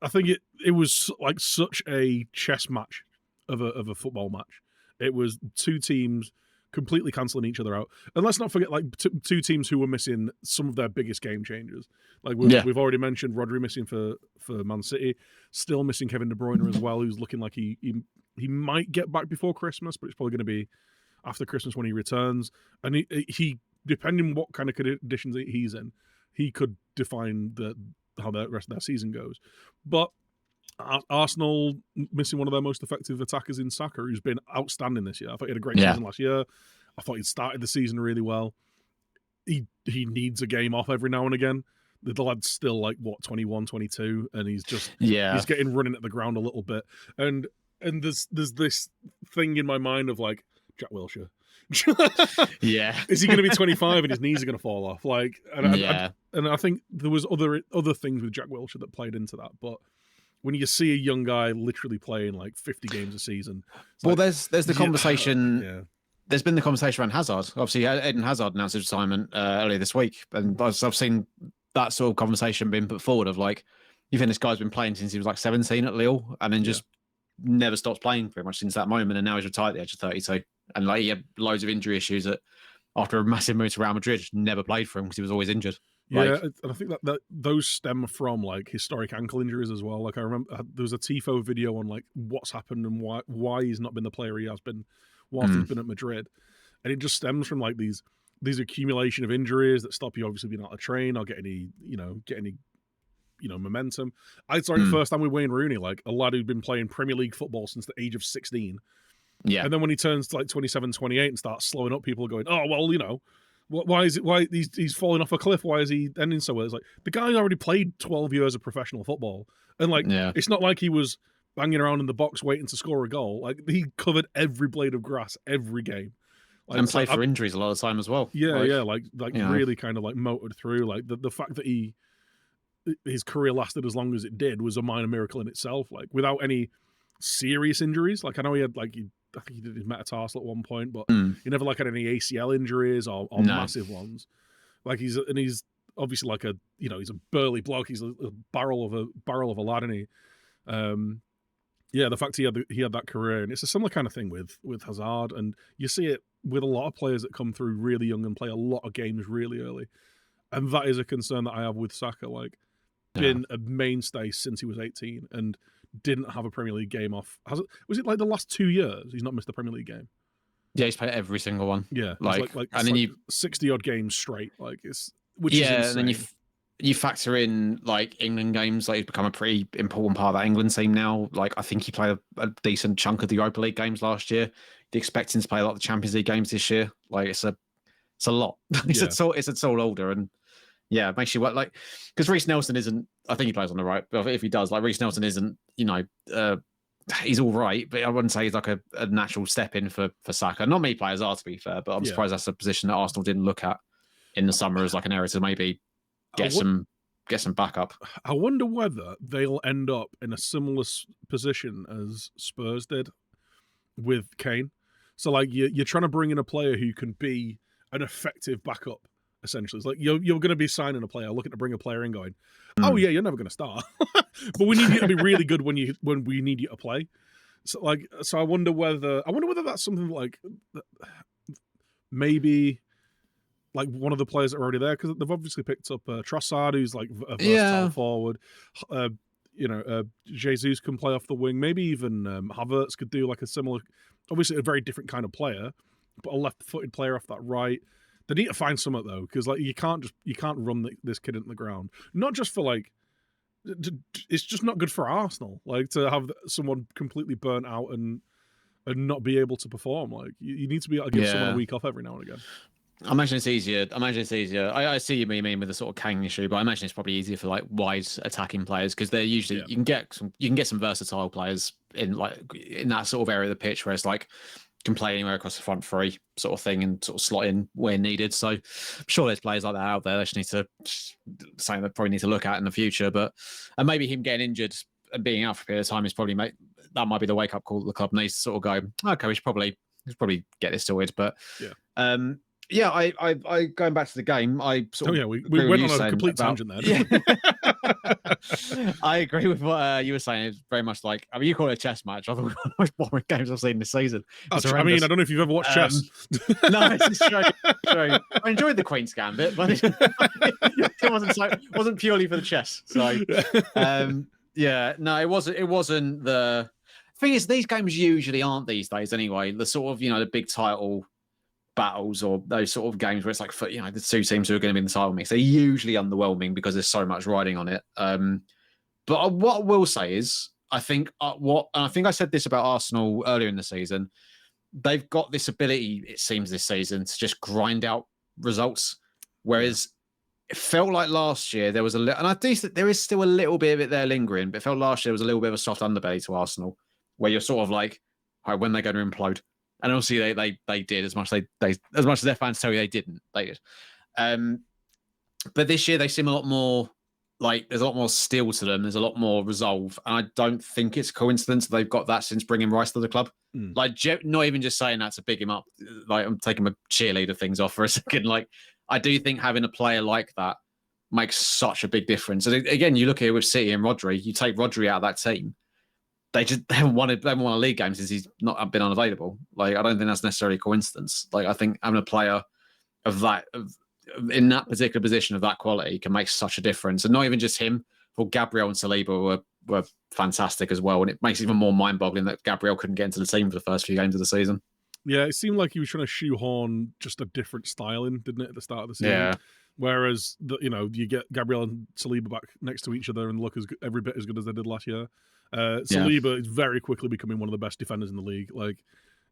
I think it was like such a chess match of a football match. It was two teams completely cancelling each other out. And let's not forget, like, two teams who were missing some of their biggest game changers. Like, we've already mentioned Rodri missing for Man City, still missing Kevin De Bruyne as well, who's looking like he might get back before Christmas, but it's probably going to be after Christmas when he returns. And he depending on what kind of conditions he's in, he could define how the rest of their season goes. But Arsenal missing one of their most effective attackers in Saka, who's been outstanding this year. I thought he had a great season last year. I thought he'd started the season really well. He needs a game off every now and again. The lad's still like, 21, 22, and he's just he's getting running at the ground a little bit. And there's this thing in my mind of like, Jack Wilshere. Is he going to be 25 and his knees are going to fall off? Like, and I think there was other things with Jack Wilshere that played into that, but when you see a young guy literally playing like 50 games a season, there's the conversation. There's been the conversation around Hazard. Obviously, Eden Hazard announced his retirement earlier this week, and I've seen that sort of conversation being put forward of like, you think this guy's been playing since he was like 17 at Lille, and then just never stops playing pretty much since that moment, and now he's retired at the age of 32, and like he had loads of injury issues at after a massive move to Real Madrid, never played for him because he was always injured. Yeah, and I think that those stem from like historic ankle injuries as well. Like I remember there was a Tifo video on like what's happened and why he's not been the player he has been whilst he's been at Madrid, and it just stems from like these accumulation of injuries that stop you obviously being able to train or get any momentum. I'd sorry the first time with Wayne Rooney, like a lad who'd been playing Premier League football since the age of 16. Yeah, and then when he turns to like 27, 28 and starts slowing up, people are going, oh well, why he's falling off a cliff? Why is he ending so well? It's like the guy already played 12 years of professional football, and like it's not like he was banging around in the box waiting to score a goal. Like he covered every blade of grass every game, like, and played for injuries a lot of the time as well. Yeah, like really kind of like motored through. Like the fact that his career lasted as long as it did was a minor miracle in itself. Like without any serious injuries. Like I know he had I think he did his metatarsal at one point, but he never like had any ACL injuries or massive ones. Like he's obviously like he's a burly bloke. He's a barrel of a lad, and the fact he had that career, and it's a similar kind of thing with Hazard, and you see it with a lot of players that come through really young and play a lot of games really early, and that is a concern that I have with Saka. Like been a mainstay since he was 18 and didn't have a Premier League game off. Was it like the last 2 years he's not missed a Premier League game? Yeah, he's played every single one. Yeah, like and then you 60 odd games straight. Like is insane. And then you factor in like England games. Like he's become a pretty important part of that England team now. Like I think he played a decent chunk of the Europa League games last year. They expect him to play a lot of the Champions League games this year. Like it's a lot. It's a tall order, and it makes you work. Like because Reece Nelson isn't. I think he plays on the right, but if he does, like Reece Nelson isn't. He's all right, but I wouldn't say he's like a natural step in for Saka. Not many players are, to be fair, but I'm surprised that's a position that Arsenal didn't look at in the summer as like an area to maybe get some backup. I wonder whether they'll end up in a similar position as Spurs did with Kane. So like you're trying to bring in a player who can be an effective backup. Essentially, it's like you're going to be signing a player, looking to bring a player in, going, "Oh yeah, you're never going to start, but we need you to be really good when we need you to play." So I wonder whether that's something like maybe like one of the players that are already there, because they've obviously picked up Trossard, who's like a versatile forward. Jesus can play off the wing. Maybe even Havertz could do like a similar, obviously a very different kind of player, but a left-footed player off that right. They need to find something though, because like you can't run this kid into the ground. Not just for like, it's just not good for Arsenal. Like to have someone completely burnt out and not be able to perform. Like you need to be able to give someone a week off every now and again. I imagine it's easier. I see what you mean with the sort of Kang issue, but I imagine it's probably easier for like wide attacking players because they're usually you can get some versatile players in that sort of area of the pitch where it's like can play anywhere across the front three sort of thing and sort of slot in where needed. So I'm sure there's players like that out there. They just need to something they probably need to look at in the future. And maybe him getting injured and being out for a period of time is probably that might be the wake up call the club needs to sort of go, okay, we should probably get this sorted. But I going back to the game, I sort of we went on a complete tangent there. I agree with what you were saying. It's very much like, I mean, you call it a chess match. I thought one of the most boring games I've seen this season. I mean, I don't know if you've ever watched chess. No, it's true. I enjoyed the Queen's Gambit, but it wasn't purely for the chess. So, it wasn't the thing is, these games usually aren't these days anyway. The sort of, the big title battles or those sort of games where it's like, the two teams who are going to be in the title mix, they're usually underwhelming because there's so much riding on it. But what I will say is, I think I said this about Arsenal earlier in the season, they've got this ability, it seems this season, to just grind out results. Whereas it felt like last year there was and I do think there is still a little bit of it there lingering, but it felt last year was a little bit of a soft underbelly to Arsenal, where you're sort of like, all right, when they're going to implode. And obviously they did as much as their fans tell you they didn't. They did. But this year they seem a lot more like there's a lot more steel to them. There's a lot more resolve. And I don't think it's a coincidence that they've got that since bringing Rice to the club. Like, not even just saying that to big him up. Like, I'm taking my cheerleader things off for a second. Like, I do think having a player like that makes such a big difference. And again, you look here with City and Rodri, you take Rodri out of that team, they haven't won a league game since he's not been unavailable. Like, I don't think that's necessarily a coincidence. Like, I think having a player in that particular position of that quality can make such a difference. And not even just him, for Gabriel and Saliba were fantastic as well. And it makes it even more mind-boggling that Gabriel couldn't get into the team for the first few games of the season. Yeah, it seemed like he was trying to shoehorn just a different style in, didn't it, at the start of the season? Yeah. Whereas, you get Gabriel and Saliba back next to each other and look every bit as good as they did last year. Saliba is very quickly becoming one of the best defenders in the league. Like,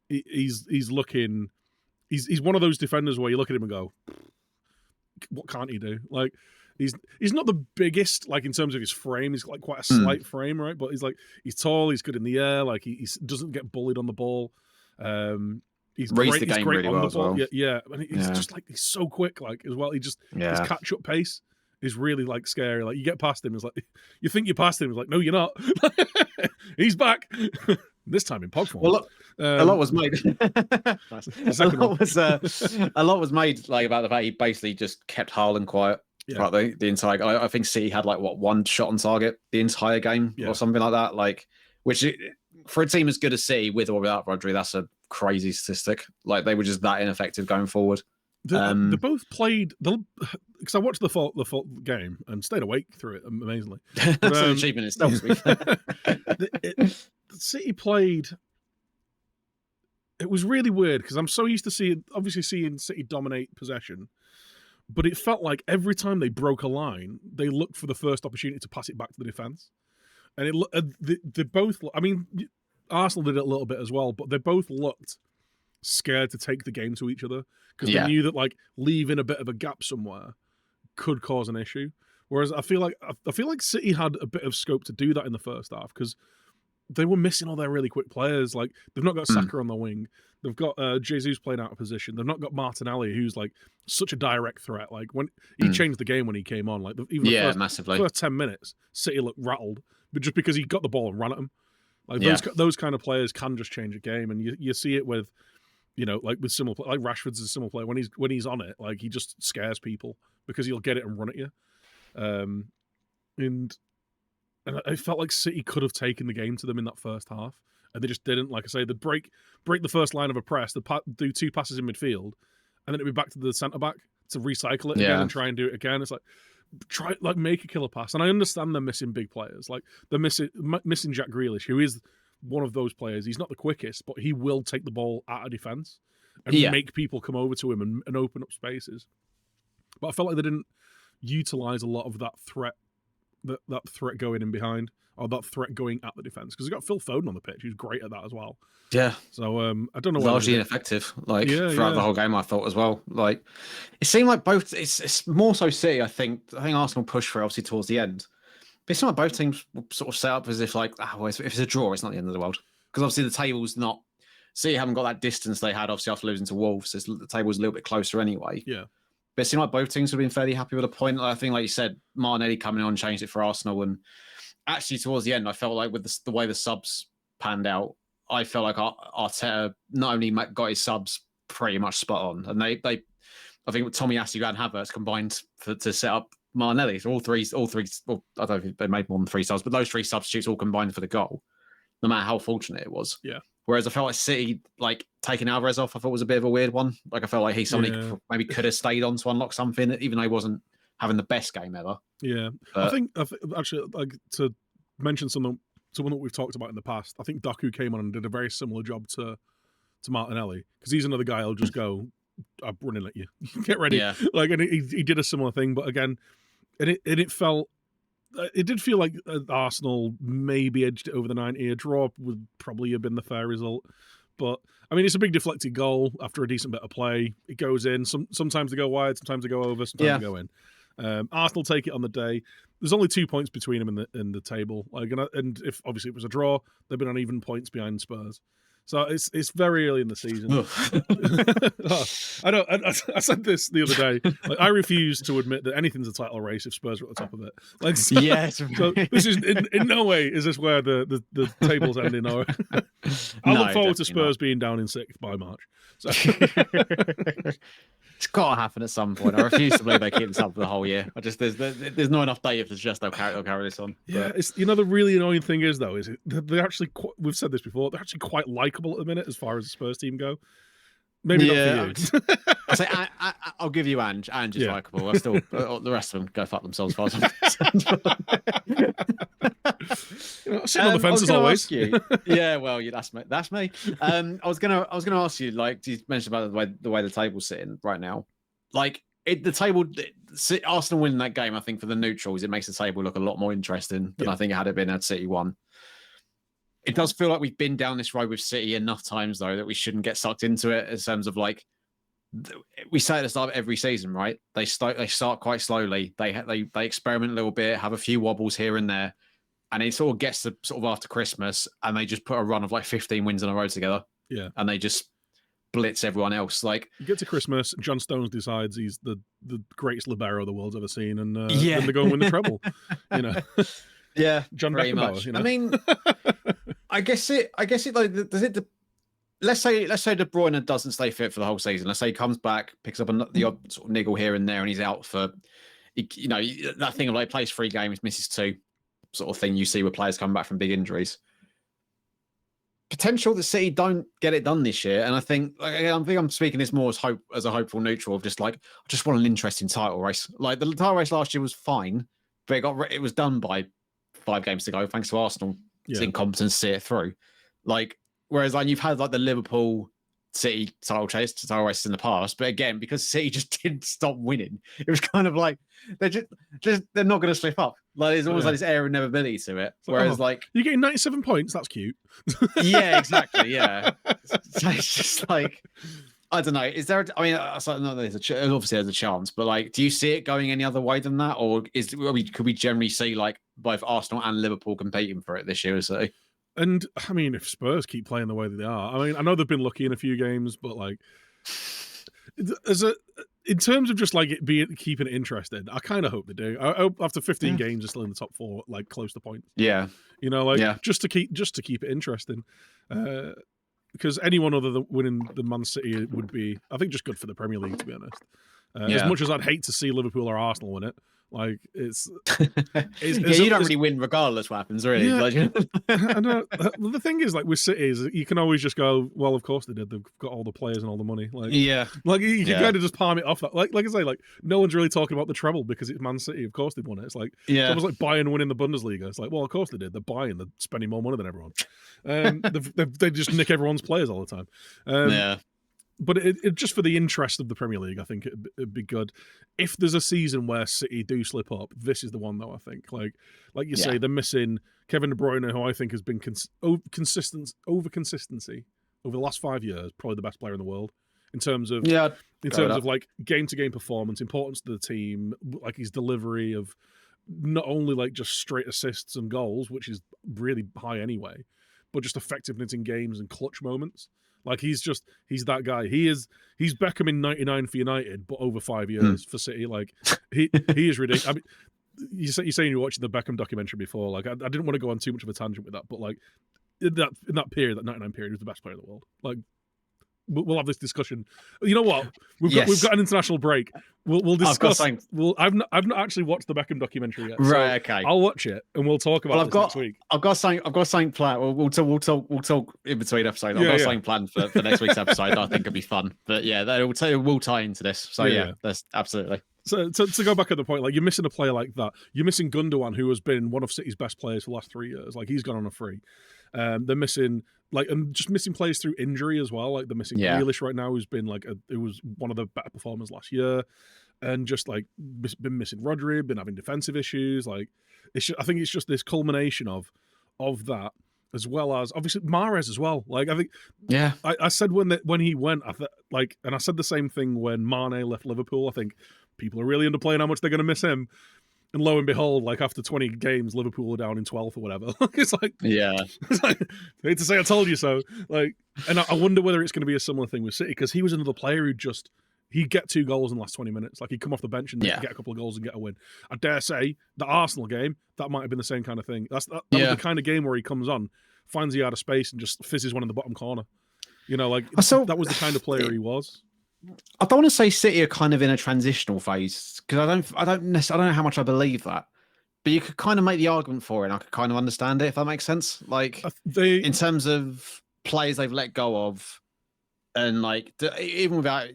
he's looking... He's one of those defenders where you look at him and go, what can't he do? Like, he's not the biggest, like, in terms of his frame. He's like quite a slight frame, right? But he's tall, he's good in the air, like he doesn't get bullied on the ball. He's reads great, the game he's great really on well the as ball. well. Yeah. And he's just like, he's so quick, like, as well. His catch-up pace is really, like, scary. Like, you get past him, it's like, you think you're past him, it's like, no, you're not. He's back. This time in pod form. Well, a lot was made. A lot was made like about the fact he basically just kept Haaland quiet throughout the entire. I think City had like one shot on target the entire game or something like that. Like, which for a team as good as City, with or without Rodri, that's a crazy statistic. Like, they were just that ineffective going forward. They both played because I watched the full game and stayed awake through it amazingly. But, that's an achievement itself. City played. It was really weird because I'm so used to seeing City dominate possession, but it felt like every time they broke a line, they looked for the first opportunity to pass it back to the defense, and they both. I mean, Arsenal did it a little bit as well, but they both looked scared to take the game to each other because they knew that, like, leaving a bit of a gap somewhere could cause an issue. Whereas I feel like City had a bit of scope to do that in the first half because they were missing all their really quick players. Like, they've not got Saka on the wing. They've got Jesus playing out of position. They've not got Martinelli, who's like such a direct threat. Like, when he changed the game when he came on, like massively. First 10 minutes, City looked rattled, but just because he got the ball and ran at them. Like, those kind of players can just change a game, and you see it with, like with similar, like Rashford's a similar player. When he's on it, like, he just scares people because he'll get it and run at you. And I felt like City could have taken the game to them in that first half, and they just didn't. Like I say, they'd break the first line of a press, they'd do two passes in midfield, and then it'd be back to the centre-back to recycle it again and try and do it again. It's like, make a killer pass. And I understand they're missing big players. Like, they're missing Jack Grealish, who is one of those players. He's not the quickest, but he will take the ball out of defence and make people come over to him and open up spaces. But I felt like they didn't utilise a lot of that threat. That threat going in behind, or that threat going at the defense, because they got Phil Foden on the pitch, who's great at that as well. Yeah. So I don't know. Largely ineffective, throughout the whole game, I thought as well. Like, it seemed like both. It's more so City. I think Arsenal pushed for it, obviously, towards the end. But it seemed like both teams were sort of set up as if if it's a draw, it's not the end of the world. Because obviously the table's not. City haven't got that distance they had obviously after losing to Wolves. So the table's a little bit closer anyway. Yeah. But it seemed like both teams would have been fairly happy with a point. I think, like you said, Martinelli coming on changed it for Arsenal. And actually, towards the end, I felt like with the way the subs panned out, I felt like Arteta not only got his subs pretty much spot on, and I think Tommy Asu and Havertz combined to set up Martinelli. So all three. Well, I don't think they made more than 3 subs, but those 3 substitutes all combined for the goal, no matter how fortunate it was. Yeah. Whereas I felt like City, like, taking Alvarez off, I thought was a bit of a weird one. Like, I felt like maybe could have stayed on to unlock something, even though he wasn't having the best game ever. Yeah. I think actually, like, to mention someone that we've talked about in the past, I think Doku came on and did a very similar job to Martinelli, because he's another guy who'll just go, I'm running at you. Get ready. Yeah. Like, and he did a similar thing, but again, it did feel like Arsenal maybe edged it over the 90. A draw would probably have been the fair result. But, I mean, it's a big deflected goal after a decent bit of play. It goes in. Sometimes they go wide, sometimes they go over, sometimes they go in. Arsenal take it on the day. There's only 2 points between them in the table. Like, and if obviously it was a draw, they've been on even points behind Spurs. So it's very early in the season. I said this the other day. Like, I refuse to admit that anything's a title race if Spurs are at the top of it. Like, so this is in no way is this where the table's ending. Or I look forward to Spurs being down in 6th by March. So. It's got to happen at some point. I refuse to believe they keep this up for the whole year. There's not enough data to suggest they'll carry this on. Yeah, it's the really annoying thing is they're actually we've said this before. They're actually quite likable at the minute as far as the Spurs team go. Maybe Yeah, not for you. I say I'll give you Ange. Ange is likable. I still the rest of them go fuck themselves. As far as I'm concerned. Sitting on the fence as always. Yeah, well, that's me. I was gonna ask you, like, you mentioned about the way the table's sitting right now. Like, the table, Arsenal winning that game, I think for the neutrals, it makes the table look a lot more interesting than I think it had been had City won. It does feel like we've been down this road with City enough times, though, that we shouldn't get sucked into it in terms of, like, we say at the start of every season, right? They start quite slowly. They experiment a little bit, have a few wobbles here and there, and it sort of gets to sort of after Christmas, and they just put a run of like 15 wins in a row together. Yeah, and they just blitz everyone else. Like, you get to Christmas, John Stones decides he's the greatest libero the world's ever seen, and then they go and win the treble. You know, yeah, John pretty Beckenbauer. much. You know? I mean, I guess it like does it. Let's say De Bruyne doesn't stay fit for the whole season. Let's say he comes back, picks up the odd sort of niggle here and there, and he's out for, you know, that thing of like plays 3 games, misses 2, sort of thing you see with players coming back from big injuries. Potential that City don't get it done this year, and I think I'm speaking this more as a hopeful neutral of just like, I just want an interesting title race. Like, the title race last year was fine, but it was done by 5 games to go thanks to Arsenal's incompetence to see it through. Like, whereas like you've had like the Liverpool City title races in the past, but again, because City just didn't stop winning, it was kind of like they're not going to slip up. Like, there's almost like this air of inevitability to it. Whereas like you're getting 97 points, that's cute. Yeah, exactly. Yeah, so it's just like, I don't know. Is there? I mean, obviously there's a chance, but like, do you see it going any other way than that, or could we generally see like both Arsenal and Liverpool competing for it this year? So. And I mean, if Spurs keep playing the way they are, I mean, I know they've been lucky in a few games, but like, in terms of just like keeping it interesting, I kind of hope they do. I hope after 15 games, they're still in the top 4, like close to points. Yeah, you know, like just to keep it interesting. Because anyone other than winning the Man City would be, I think, just good for the Premier League, to be honest. As much as I'd hate to see Liverpool or Arsenal win it, like you don't really win regardless what happens, really. Yeah, like, I know. The thing is, like with cities, you can always just go, well, of course they did. They've got all the players and all the money. Like, like you can kind of just palm it off. Like I say, like no one's really talking about the treble because it's Man City. Of course they've won it. It's like it's almost like Bayern winning the Bundesliga. It's like, well, of course they did. They're buying. They're spending more money than everyone. They just nick everyone's players all the time. But it just for the interest of the Premier League, I think it'd be good. If there's a season where City do slip up, this is the one, though, I think. Like you say, they're missing Kevin De Bruyne, who I think has been over consistency over the last 5 years, probably the best player in the world in terms of like game-to-game performance, importance to the team, like his delivery of not only like just straight assists and goals, which is really high anyway, but just effectiveness in games and clutch moments. Like he's that guy. He's Beckham in '99 for United, but over 5 years for City. Like he is ridiculous. I mean, you're saying you're watching the Beckham documentary before. Like I didn't want to go on too much of a tangent with that, but like in that period, that '99 period, he was the best player in the world. Like we'll have this discussion. You know what? We've got an international break. We'll discuss. I've not actually watched the Beckham documentary yet. Right. Okay. I'll watch it and we'll talk about this next week. I've got something planned. We'll talk in between episodes. I've got something planned for next week's episode. I think it'll be fun. But yeah, that will tie into this. So that's absolutely. So to go back at the point, like you're missing a player like that. You're missing Gundogan, who has been one of City's best players for the last 3 years. Like he's gone on a free. They're missing and just missing players through injury as well. Like they're missing Grealish right now, who's been who was one of the better performers last year, and just like been missing Rodri, been having defensive issues. Like I think it's just this culmination of that, as well as obviously Mahrez as well. Like I think I said when he went, and I said the same thing when Mane left Liverpool. I think people are really underplaying how much they're going to miss him. And lo and behold, like after 20 games, Liverpool are down in 12th or whatever. It's like, I hate to say I told you so. Like, and I wonder whether it's going to be a similar thing with City, because he was another player who he'd get 2 goals in the last 20 minutes. Like he'd come off the bench and get a couple of goals and get a win. I dare say the Arsenal game, that might have been the same kind of thing. That was the kind of game where he comes on, finds the out of space and just fizzes one in the bottom corner. You know, like that was the kind of player he was. I don't want to say City are kind of in a transitional phase, because I don't know how much I believe that, but you could kind of make the argument for it, and I could kind of understand it, if that makes sense. Like in terms of players they've let go of, And like, even without,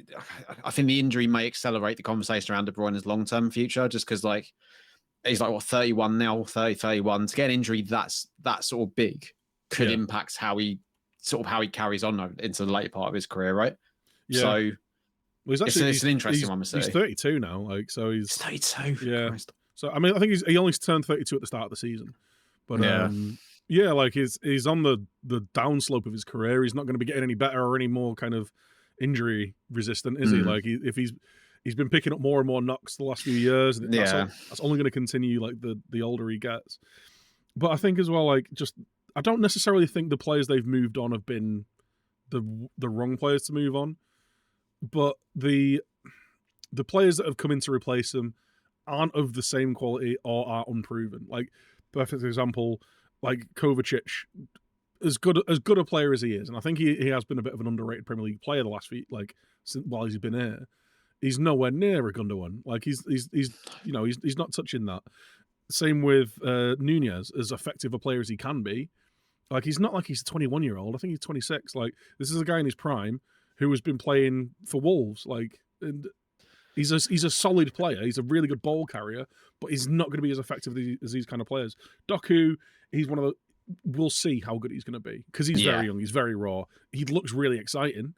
I think the injury may accelerate the conversation around De Bruyne's long-term future, just because like he's like what 31 now, 30, 31. To get an injury that's that sort of big could impact how he carries on into the later part of his career, right? Yeah. So well, it's an interesting one. He's 32 now, like so he's 32. Yeah. Christ. So I mean, I think he only turned 32 at the start of the season, but yeah, like he's on the downslope of his career. He's not going to be getting any better or any more kind of injury resistant, is he? Like if he's been picking up more and more knocks the last few years, and that's only going to continue like the older he gets. But I think as well, like I don't necessarily think the players they've moved on have been the wrong players to move on, but the players that have come in to replace them aren't of the same quality or are unproven. Like perfect example, like Kovacic, as good a player as he is, and I think he has been a bit of an underrated Premier League player the last few while he's been here. He's nowhere near a Gundogan. Like he's not touching that. Same with Nunez, as effective a player as he can be. Like he's not like he's a 21-year-old. I think he's 26. Like this is a guy in his prime who has been playing for Wolves. Like and he's a solid player. He's a really good ball carrier, but he's not going to be as effective as these kind of players. Doku, he's one of the. We'll see how good he's going to be because he's very young. He's very raw. He looks really exciting.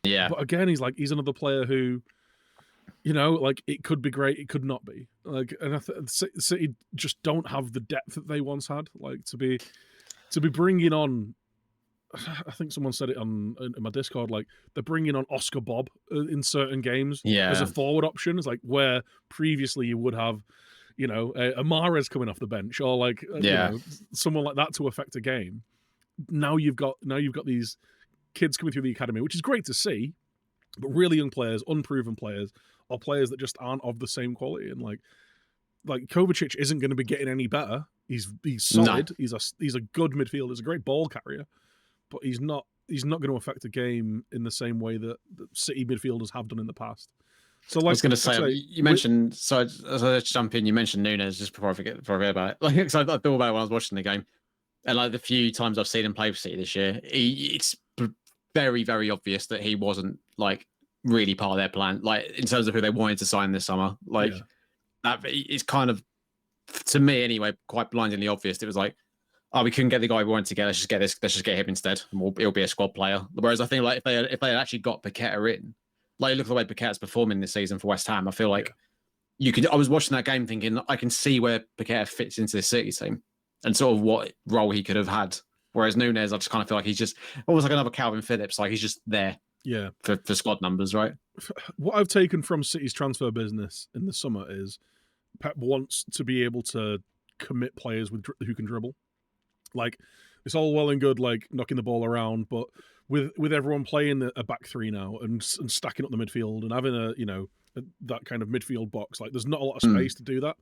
Yeah, but again, he's another player who, like it could be great, it could not be. Like, and City just don't have the depth that they once had. Like to be bringing on. I think someone said it in my Discord. Like they're bringing on Oscar Bob in certain games as a forward option. It's like where previously you would have, a Mahrez coming off the bench or like someone like that to affect a game. Now you've got these kids coming through the academy, which is great to see, but really young players, unproven players, or players that just aren't of the same quality. And like Kovacic isn't going to be getting any better. He's solid. No. He's a good midfielder. He's a great ball carrier. But he's not going to affect a game in the same way that City midfielders have done in the past. So, like, I was going to say, you mentioned. So, as I jump in, you mentioned Nunez just before I forget about it. Like, because I thought about it when I was watching the game, and like the few times I've seen him play for City this year, it's very, very obvious that he wasn't like really part of their plan. Like in terms of who they wanted to sign this summer, like that it's kind of, to me anyway, quite blindingly obvious. It was like, oh, we couldn't get the guy we wanted to get. Let's just get him instead. And he'll be a squad player. Whereas I think like if they had actually got Paqueta in, like look at the way Paqueta's performing this season for West Ham. I feel like I was watching that game thinking I can see where Paqueta fits into the City team and sort of what role he could have had. Whereas Nunez, I just kind of feel like he's just almost like another Calvin Phillips. Like he's just there. Yeah. For squad numbers, right? What I've taken from City's transfer business in the summer is Pep wants to be able to commit players who can dribble. Like it's all well and good, like knocking the ball around, but with everyone playing a back three now and stacking up the midfield and having that kind of midfield box, like there's not a lot of space to do that.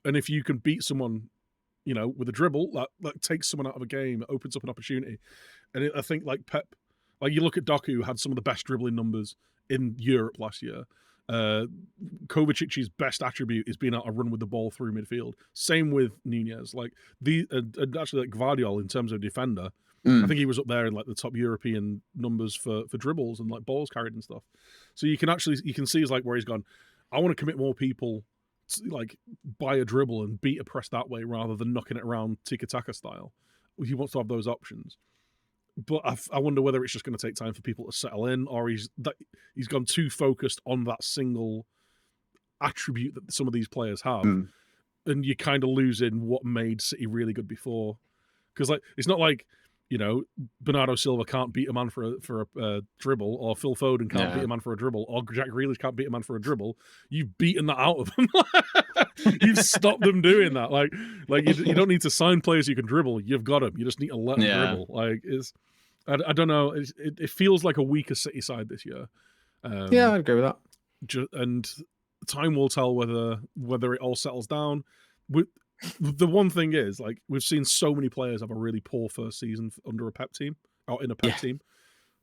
And if you can beat someone, with a dribble, that takes someone out of a game, it opens up an opportunity. And I think like Pep, like you look at Doku, who had some of the best dribbling numbers in Europe last year. Kovacic's best attribute is being able to run with the ball through midfield. Same with Nunez. Like actually like Gvardiol in terms of defender, I think he was up there in like the top European numbers for dribbles and like balls carried and stuff. So you can see is like where he's gone. I want to commit more people to, like by a dribble and beat a press that way rather than knocking it around tiki-taka style. He wants to have those options. But I wonder whether it's just going to take time for people to settle in, or he's gone too focused on that single attribute that some of these players have, and you kind of lose in what made City really good before. Because like it's not like Bernardo Silva can't beat a man for a dribble, or Phil Foden can't beat a man for a dribble, or Jack Grealish can't beat a man for a dribble. You've beaten that out of them. You've stopped them doing that. Like you don't need to sign players who can dribble. You've got them. You just need to let them dribble. Like I don't know. It feels like a weaker City side this year. I agree with that. And time will tell whether it all settles down. The one thing is, like, we've seen so many players have a really poor first season under a Pep team, or in a Pep team.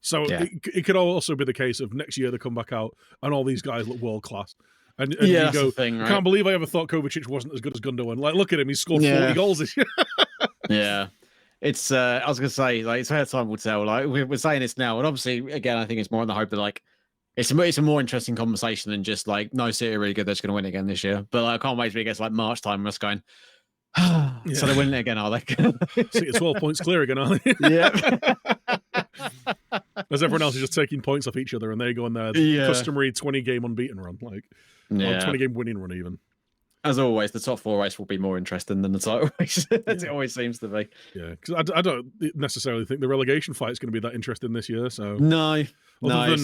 So it could also be the case of next year they come back out and all these guys look world class. And you go, thing, right? I can't believe I ever thought Kovacic wasn't as good as Gundogan. Like, look at him, he's scored 40 goals this year. Yeah. It's I was gonna say, like, it's her time will tell. Like, we're saying this now, and obviously, again, I think it's more in the hope that, like, it's a more interesting conversation than just like, no, City are really good, they're just gonna win again this year. But like, I can't wait till it gets like March time and us going, so they're winning it again, are they? See, it's 12 points clear again, aren't they? Yeah. As everyone else is just taking points off each other, and they go on their customary 20-game unbeaten run, like, or 20-game winning run even. As always, the top 4 race will be more interesting than the title race, as it always seems to be. Yeah, because I don't necessarily think the relegation fight is going to be that interesting this year. So no, it's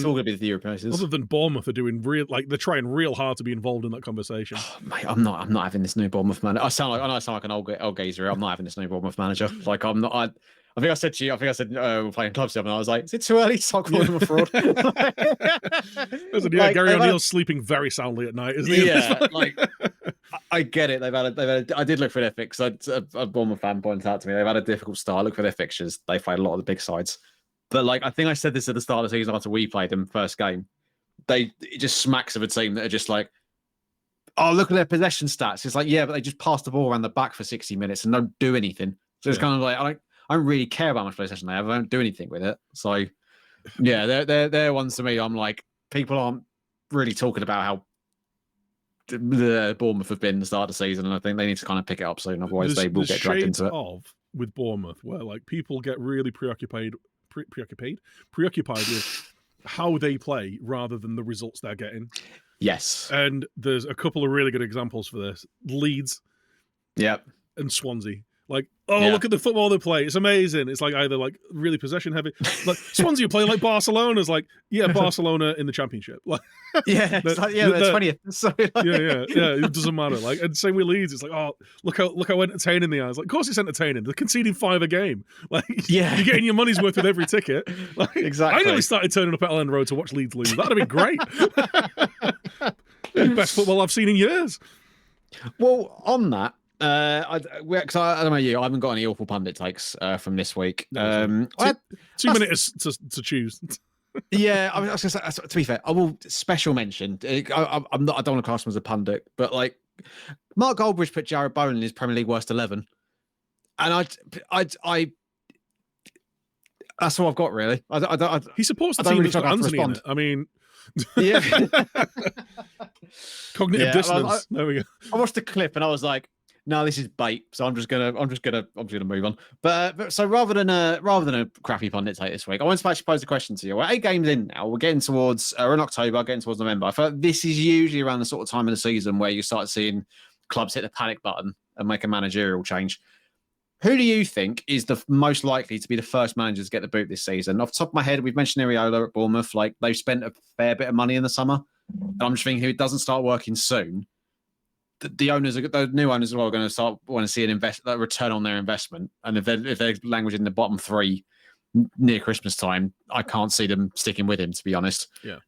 all going to be the Europe races. Other than Bournemouth are doing they're trying real hard to be involved in that conversation. Oh, mate, I'm not having this new Bournemouth manager. I know I sound like an old geezer. I'm not having this new Bournemouth manager. Like, I'm not. I think I said to you, we're playing club stuff, and I was like, is it too early to start calling him a fraud? Listen, Gary O'Neill's sleeping very soundly at night, isn't he? Yeah, like, I get it. I did look for their fixtures. A Bournemouth fan pointed out to me, they've had a difficult start. Look for their fixtures. They played a lot of the big sides. But like, I think I said this at the start of the season after we played them first game. It just smacks of a team that are just like, oh, look at their possession stats. It's like, yeah, but they just pass the ball around the back for 60 minutes and don't do anything. So it's kind of like, I don't really care about how much possession they have. I don't do anything with it. So, yeah, they're ones to me. I'm like, people aren't really talking about how the Bournemouth have been the start of the season, and I think they need to kind of pick it up soon. Otherwise, they will get dragged into it. With Bournemouth, where like people get really preoccupied with how they play rather than the results they're getting. Yes, and there's a couple of really good examples for this: Leeds, and Swansea. Like, look at the football they play. It's amazing. It's like either like really possession heavy. Like Swansea play like Barcelona's like, Barcelona in the Championship. Like, they're 20th. So like... It doesn't matter. Like, and same with Leeds. It's like, oh, look how entertaining they are. It's like, of course it's entertaining. They're conceding 5 a game. Like, you're getting your money's worth with every ticket. Like, exactly. I nearly started turning up at Ellen Road to watch Leeds lose. That'd have been great. Best football I've seen in years. Well, on that. I don't know you. I haven't got any awful pundit takes from this week. 2 minutes to choose. Yeah, I mean, I was gonna say, to be fair, I will special mention. I don't want to class him as a pundit, but like Mark Goldbridge put Jared Bowen in his Premier League worst 11, and I that's all I've got really. He supports the team really that's got Anthony in it. I mean. Yeah. Cognitive dissonance. There we go. I watched the clip and I was like, no, this is bait. So I'm just gonna move on. But so rather than a crappy pundit take this week, I want to actually pose a question to you. We're 8 games in now. We're getting towards we're in October, getting towards November. I feel like this is usually around the sort of time of the season where you start seeing clubs hit the panic button and make a managerial change. Who do you think is the most likely to be the first manager to get the boot this season? Off the top of my head, we've mentioned Iriola at Bournemouth. Like, they've spent a fair bit of money in the summer. And I'm just thinking, if it doesn't start working soon, the new owners are all going to want to see a return on their investment. And if they're languishing in the bottom 3 near Christmas time, I can't see them sticking with him, to be honest. Yeah.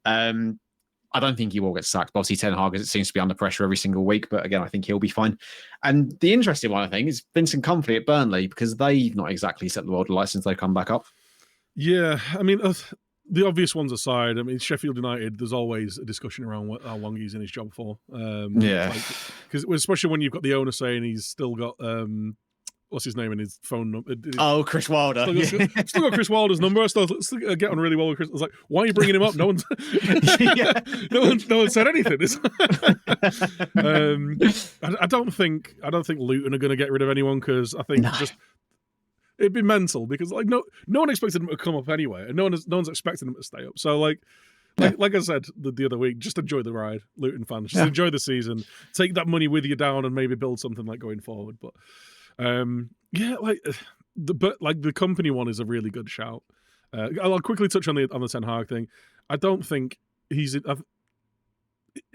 I don't think he will get sacked. But obviously, Ten Hag seems to be under pressure every single week. But again, I think he'll be fine. And the interesting one, I think, is Vincent Kompany at Burnley, because they've not exactly set the world alight since they come back up. Yeah, I mean, the obvious ones aside, I mean, Sheffield United, there's always a discussion around how long he's in his job for. Because especially when you've got the owner saying he's still got what's his name in his phone number? Chris Wilder. Still got Chris Wilder's number. I still get on really well with Chris. I was like, why are you bringing him up? No one said anything. I don't think Luton are going to get rid of anyone, because I think it'd be mental, because like no one expected him to come up anyway, and no one's expecting him to stay up. So like I said the other week, just enjoy the ride, Luton fans. Just enjoy the season. Take that money with you down, and maybe build something like going forward. But the company one is a really good shout. I'll quickly touch on the Ten Hag thing. I don't think it'd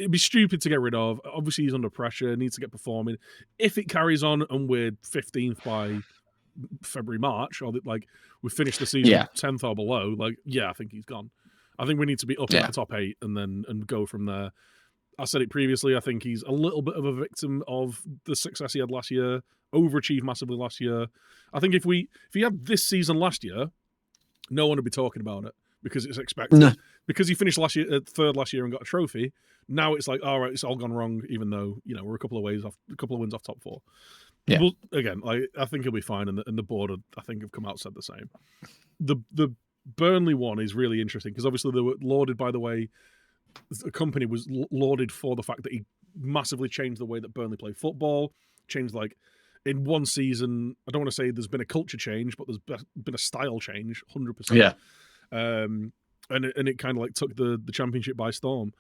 be stupid to get rid of. Obviously, he's under pressure, needs to get performing. If it carries on and we're 15th by February, March, or like we finish the season 10th or below, I think he's gone. I think we need to be up in the top 8 and go from there. I said it previously, I think he's a little bit of a victim of the success he had last year, overachieved massively last year. I think if he had this season last year, no one would be talking about it, because it's expected. No. Because he finished third last year and got a trophy. Now it's like, all right, it's all gone wrong, even though we're a couple of wins off top 4. Yeah. Well, again, I think he'll be fine, and the board, I think, have come out said the same. The Burnley one is really interesting because obviously they were lauded by the way the company was lauded for the fact that he massively changed the way that Burnley play football, changed like in one season. I don't want to say there's been a culture change, but there's been a style change, 100%. Yeah. And it kind of like took the championship by storm.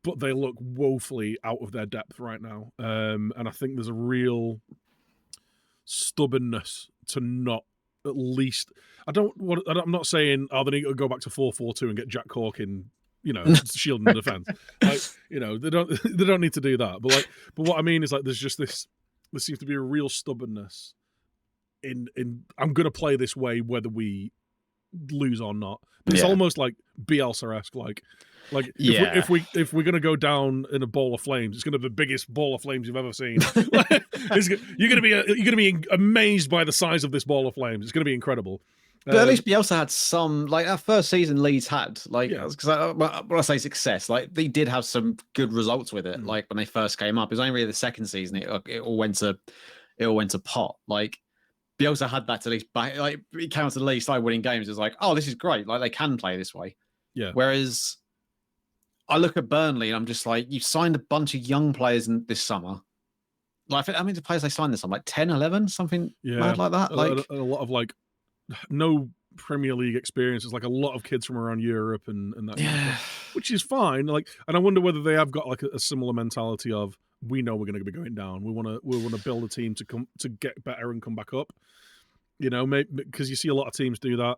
But they look woefully out of their depth right now, and I think there's a real stubbornness to not at least. I'm not saying they need to go back to 4-4-2 and get Jack Cork in, shield and defense. Like, they don't need to do that. But what I mean is like there's just this. There seems to be a real stubbornness in I'm going to play this way whether we lose or not. But it's almost like Bielsa-esque, like if we're gonna go down in a ball of flames, it's gonna be the biggest ball of flames you've ever seen. You're gonna be amazed by the size of this ball of flames. It's gonna be incredible. But at least Bielsa had some, like our first season Leeds had, because when I say success, like they did have some good results with it. Like when they first came up, it was only really the second season it all went to pot. Like Bielsa had that at least back, like he came out to the league, started winning games. It's like, oh, this is great. Like they can play this way. Yeah. Whereas I look at Burnley and I'm just like, you've signed a bunch of young players this summer. Like, I mean, the players they signed this summer, like 10, 11, something mad like that. Like a lot of like no Premier League experience. It's like a lot of kids from around Europe and that kind of stuff, which is fine. Like, and I wonder whether they have got like a similar mentality of we know we're going to be going down. We want to build a team to get better and come back up. Maybe because you see a lot of teams do that.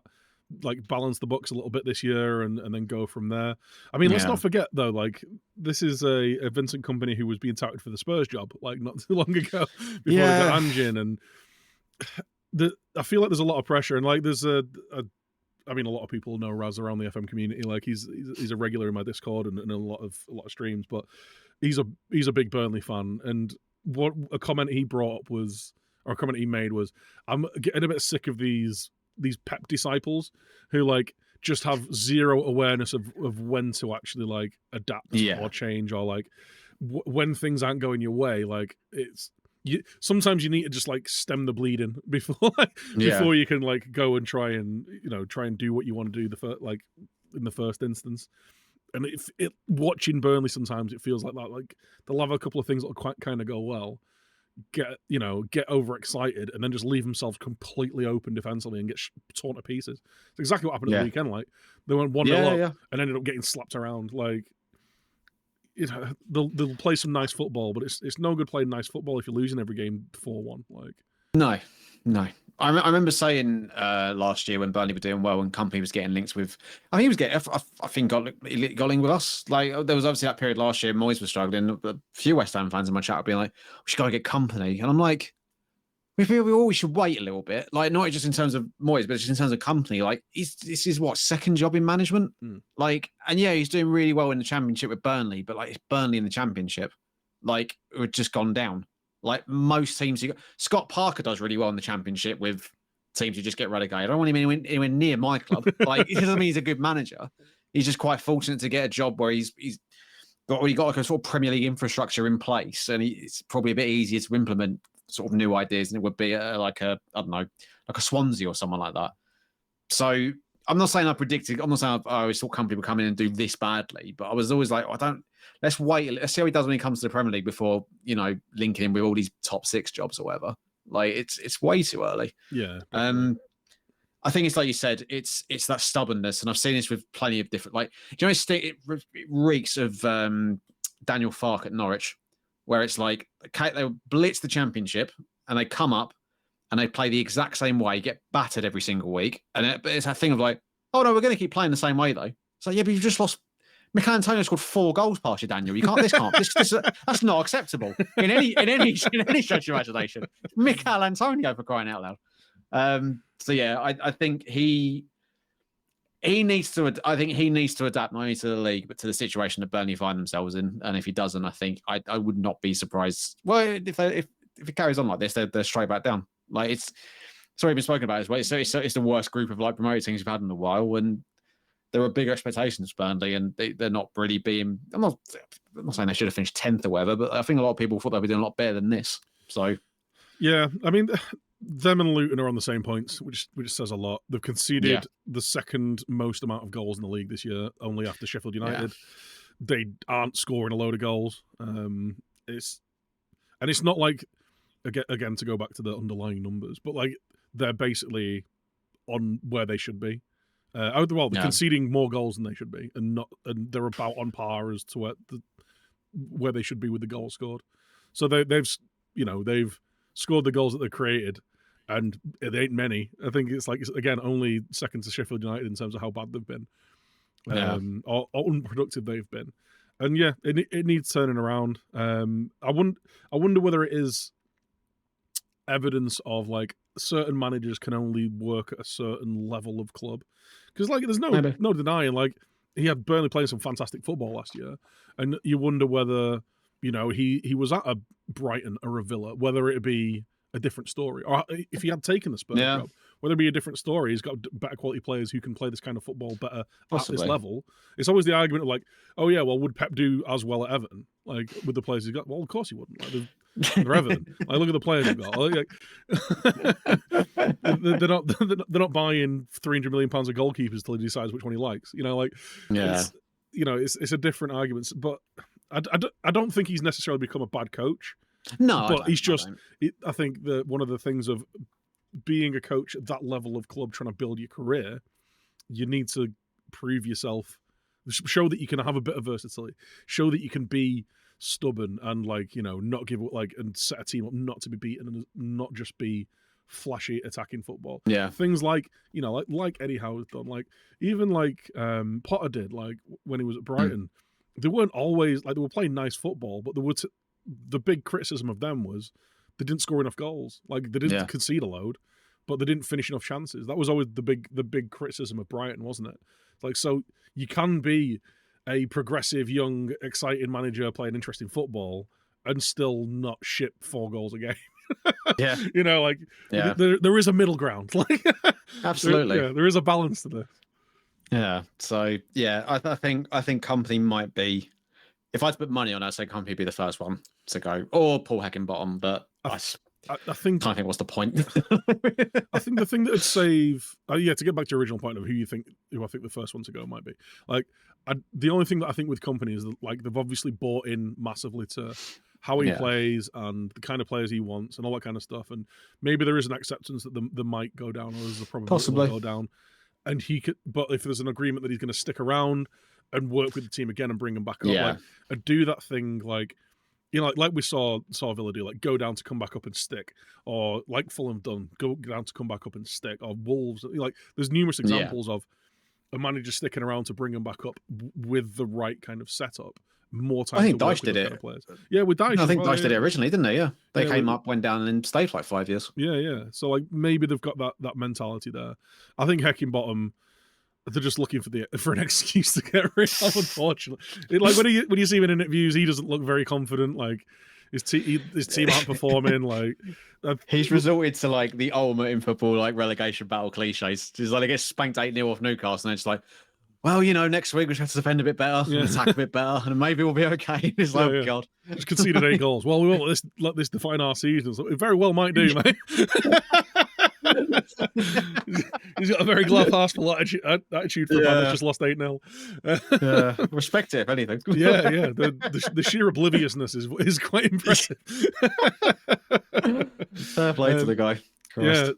Like balance the books a little bit this year and then go from there. I mean, let's not forget though, like this is a Vincent Kompany who was being touted for the Spurs job like not too long ago before they got Anjin, and I feel like there's a lot of pressure, and like there's a lot of people know Raz around the FM community. Like he's a regular in my Discord and a lot of streams, but he's a big Burnley fan, and what a comment he brought up was, or a comment he made was, I'm getting a bit sick of these Pep disciples who like just have zero awareness of when to actually like adapt or change, or like when things aren't going your way. Like sometimes you need to just like stem the bleeding before you can like go and try and do what you want to do in the first instance. And watching Burnley sometimes it feels like that. Like they'll have a couple of things that'll quite kind of go well, get overexcited and then just leave themselves completely open defensively and get torn to pieces. It's exactly what happened at the weekend. Like they went 1-0 up and ended up getting slapped around. Like they'll play some nice football, but it's no good playing nice football if you're losing every game 4-1. Like no. I remember saying last year when Burnley were doing well and Company was getting linked with, I think he was getting, I think got linked with us. Like there was obviously that period last year, Moyes was struggling. A few West Ham fans in my chat were being like, we should go and get Company. And I'm like, we feel we always should wait a little bit. Like not just in terms of Moyes, but just in terms of Company. Like this is what, second job in management? Like, and he's doing really well in the Championship with Burnley, but like it's Burnley in the Championship. Like we've just gone down. Like most teams, Scott Parker does really well in the Championship with teams who just get relegated. I don't want him anywhere near my club. Like it doesn't mean he's a good manager. He's just quite fortunate to get a job where he's got like a sort of Premier League infrastructure in place, and it's probably a bit easier to implement sort of new ideas than it would be like a Swansea or someone like that. So I'm not saying I'm not saying I always thought Company would come in and do this badly, but I was always like, let's wait. Let's see how he does when he comes to the Premier League before, linking him with all these top 6 jobs or whatever. Like it's way too early. Yeah. I think it's like you said, it's that stubbornness. And I've seen this with plenty of different, like, it reeks of Daniel Farke at Norwich, where it's like, they blitz the Championship and they come up and they play the exact same way, get battered every single week. And it's that thing of like, oh no, we're going to keep playing the same way though. So yeah, but you've just lost. Mikel Antonio scored 4 goals past you, Daniel. That's not acceptable in any stretch of imagination. Mikel Antonio, for crying out loud. So yeah, I think he needs to adapt not only to the league but to the situation that Burnley find themselves in. And if he doesn't, I think I would not be surprised. Well, if it carries on like this, they're straight back down. Like it's already been spoken about as well. So it's the worst group of like promoted teams we've had in a while, and there are bigger expectations for Burnley, and they're not really being. I'm not saying they should have finished 10th or whatever, but I think a lot of people thought they were doing a lot better than this. So, Yeah, I mean, them and Luton are on the same points, which says a lot. They've conceded the second most amount of goals in the league this year, only after Sheffield United. They aren't scoring a load of goals. It's not like, again to go back to the underlying numbers, but like they're basically on where they should be. They're conceding more goals than they should be, and they're about on par as to where they should be with the goals scored. So they've scored the goals that they created, and it ain't many. I think it's again only second to Sheffield United in terms of how bad they've been, or unproductive they've been. And yeah, it needs turning around. I wonder whether it is evidence of like certain managers can only work at a certain level of club, because like there's no denying, like he had Burnley playing some fantastic football last year, and you wonder whether he was at a Brighton or a Villa, whether it'd be a different story, or if he had taken the Spurs job, whether it'd be a different story. He's got better quality players who can play this kind of football better at this level. It's always the argument of like, oh yeah, well, would Pep do as well at Everton, like with the players he's got? Well, of course he wouldn't. Like, they're Everton. Like, look at the players they've got. Like, they're not buying £300 million of goalkeepers till he decides which one he likes. It's a different argument. But I don't think he's necessarily become a bad coach. No, but he's just. I think that one of the things of being a coach at that level of club, trying to build your career, you need to prove yourself, show that you can have a bit of versatility, show that you can be stubborn and not give up, and set a team up not to be beaten and not just be flashy attacking football. Yeah, things like Eddie Howe's done, even Potter did, when he was at Brighton. They weren't always they were playing nice football, but the big criticism of them was they didn't score enough goals. They didn't concede a load, but they didn't finish enough chances. That was always the big criticism of Brighton, wasn't it? So you can be a progressive, young, exciting manager playing interesting football and still not ship 4 goals a game. There is a middle ground. Absolutely, there is a balance to this. Yeah. So yeah, I think Company might be. If I had to put money on it, I'd say Company would be the first one to go, or Paul Heckingbottom. But I think what's the point? I think the thing that would save, to get back to your original point of who I think the first one to go might be, the only thing that I think with Company is that they've obviously bought in massively to how he plays and the kind of players he wants and all that kind of stuff, and maybe there is an acceptance that they might go down, or there's a probability they'll go down, and he could. But if there's an agreement that he's going to stick around and work with the team again and bring them back up, and do that thing like we saw Villa do, go down to come back up and stick, or like Fulham done, go down to come back up and stick, or Wolves. There's numerous examples of a manager sticking around to bring them back up with the right kind of setup. More time. I think Dyche did it. Yeah, with Dyche. I think Dyche did it originally, didn't they? Yeah, they came up, went down, and stayed for 5 years. Yeah. So maybe they've got that mentality there. I think Heckingbottom, they're just looking for an excuse to get rid of. Unfortunately, when you see him in interviews, he doesn't look very confident. His team aren't performing. He's resorted to the ultimate in football, relegation battle cliches. Just they get spanked 8-0 off Newcastle, and it's well, next week we should have to defend a bit better, and attack a bit better, and maybe we'll be okay. It's God, just conceded 8 goals. Well, we won't let this define our season. So it very well might do, mate. He's got a very glass-half-full attitude for a man that's just lost 8-0. Respect it, if anything. Yeah. The sheer obliviousness is quite impressive. Fair play to the guy. Christ.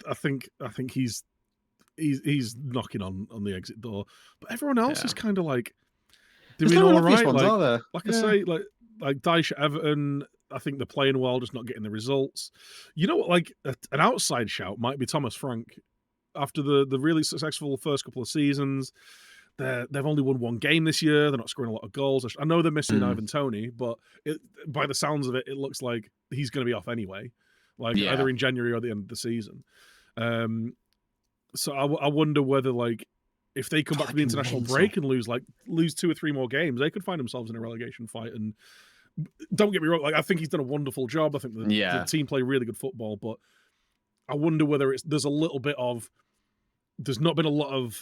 I think he's knocking on the exit door, but everyone else is kind of doing all right. I say, Dyche at Everton, I think they're playing well, just not getting the results. You know what? An outside shout might be Thomas Frank. After the really successful first couple of seasons, they've only won 1 game this year. They're not scoring a lot of goals. I know they're missing Ivan Toney, but by the sounds of it, it looks like he's going to be off anyway, either in January or the end of the season. So I wonder whether if they come back from the international break and lose 2 or 3 more games, they could find themselves in a relegation fight. And don't get me wrong, I think he's done a wonderful job. I think the team play really good football, but I wonder whether there's a little bit of, there's not been a lot of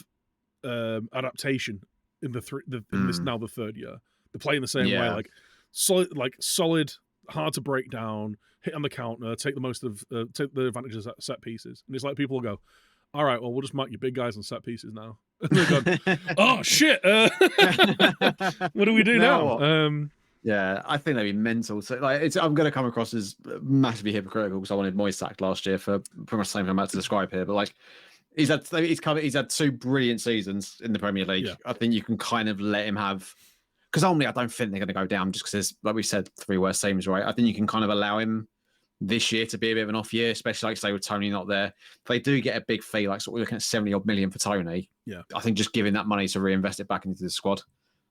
adaptation in in this now the 3rd year. They're playing the same way, solid hard to break down, hit on the counter, take the advantages at set pieces. And it's like people will go, all right, well, we'll just mark your big guys on set pieces now. And they're going, oh, shit. What do we do now? Yeah, I think they'd be mental. So, I'm going to come across as massively hypocritical because I wanted Moyes sacked last year for pretty much the same thing I'm about to describe here. But like, he's had 2 brilliant seasons in the Premier League. Yeah. I think you can kind of let him have, because ultimately I don't think they're going to go down just because there's, like we said, 3 worst teams, right? I think you can kind of allow him this year to be a bit of an off year, especially like say with Tony not there. If they do get a big fee, like sort of looking at 70 odd million for Tony, yeah, I think just giving that money to reinvest it back into the squad.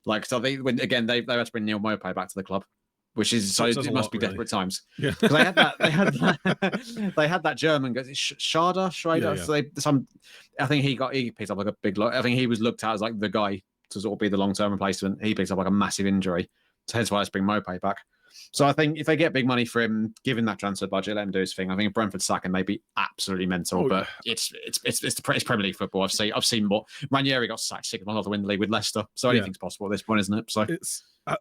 Like, so they when again they had to bring Neil Maupay back to the club, which is so it must be really desperate times. Yeah, because they had that German guy, Schrader. Yeah. So I think he picked up like a big lot. I think he was looked at as like the guy to sort of be the long-term replacement. He picks up like a massive injury, so hence why let's bring Maupay back. So I think if they get big money for him, given that transfer budget, let him do his thing. I think Brentford sacking may be absolutely mental, but it's Premier League football. I've seen more. Ranieri got sacked 6 months after winning the league with Leicester, so anything's possible at this point, isn't it? So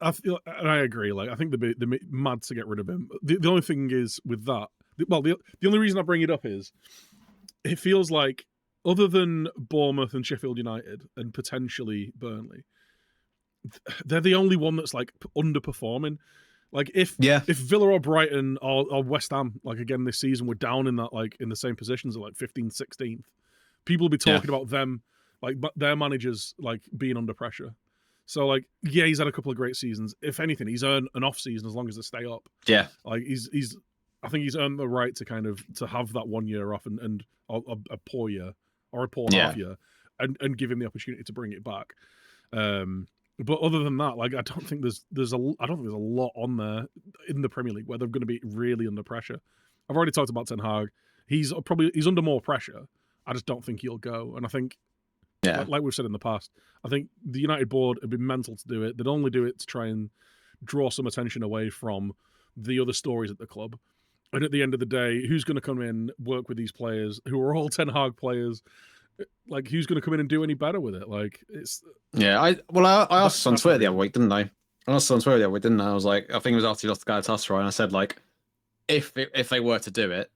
I feel, and I agree. Like I think they're mad to get rid of him. The only thing is with that. Well, the only reason I bring it up is it feels like other than Bournemouth and Sheffield United and potentially Burnley, they're the only one that's like underperforming. Like if Villa or Brighton or West Ham, like again this season, were down in that like in the same positions at like 15th, 16th, people will be talking about them, like their managers like being under pressure. So like he's had a couple of great seasons. If anything, he's earned an off season as long as they stay up. Yeah, like I think he's earned the right to kind of to have that 1 year off and a poor year or a poor half year, and give him the opportunity to bring it back. But other than that, like I don't think there's a lot on there in the Premier League where they're going to be really under pressure. I've already talked about Ten Hag. He's under more pressure. I just don't think he'll go. And I think, like we've said in the past, I think the United board have been mental to do it. They'd only do it to try and draw some attention away from the other stories at the club. And at the end of the day, who's going to come in, work with these players who are all Ten Hag players? Like, who's going to come in and do any better with it? Like, it's... Yeah, I asked on Twitter the other week, didn't I? I was like, I think it was after he lost the Galatasaray, and I said, like, if they were to do it,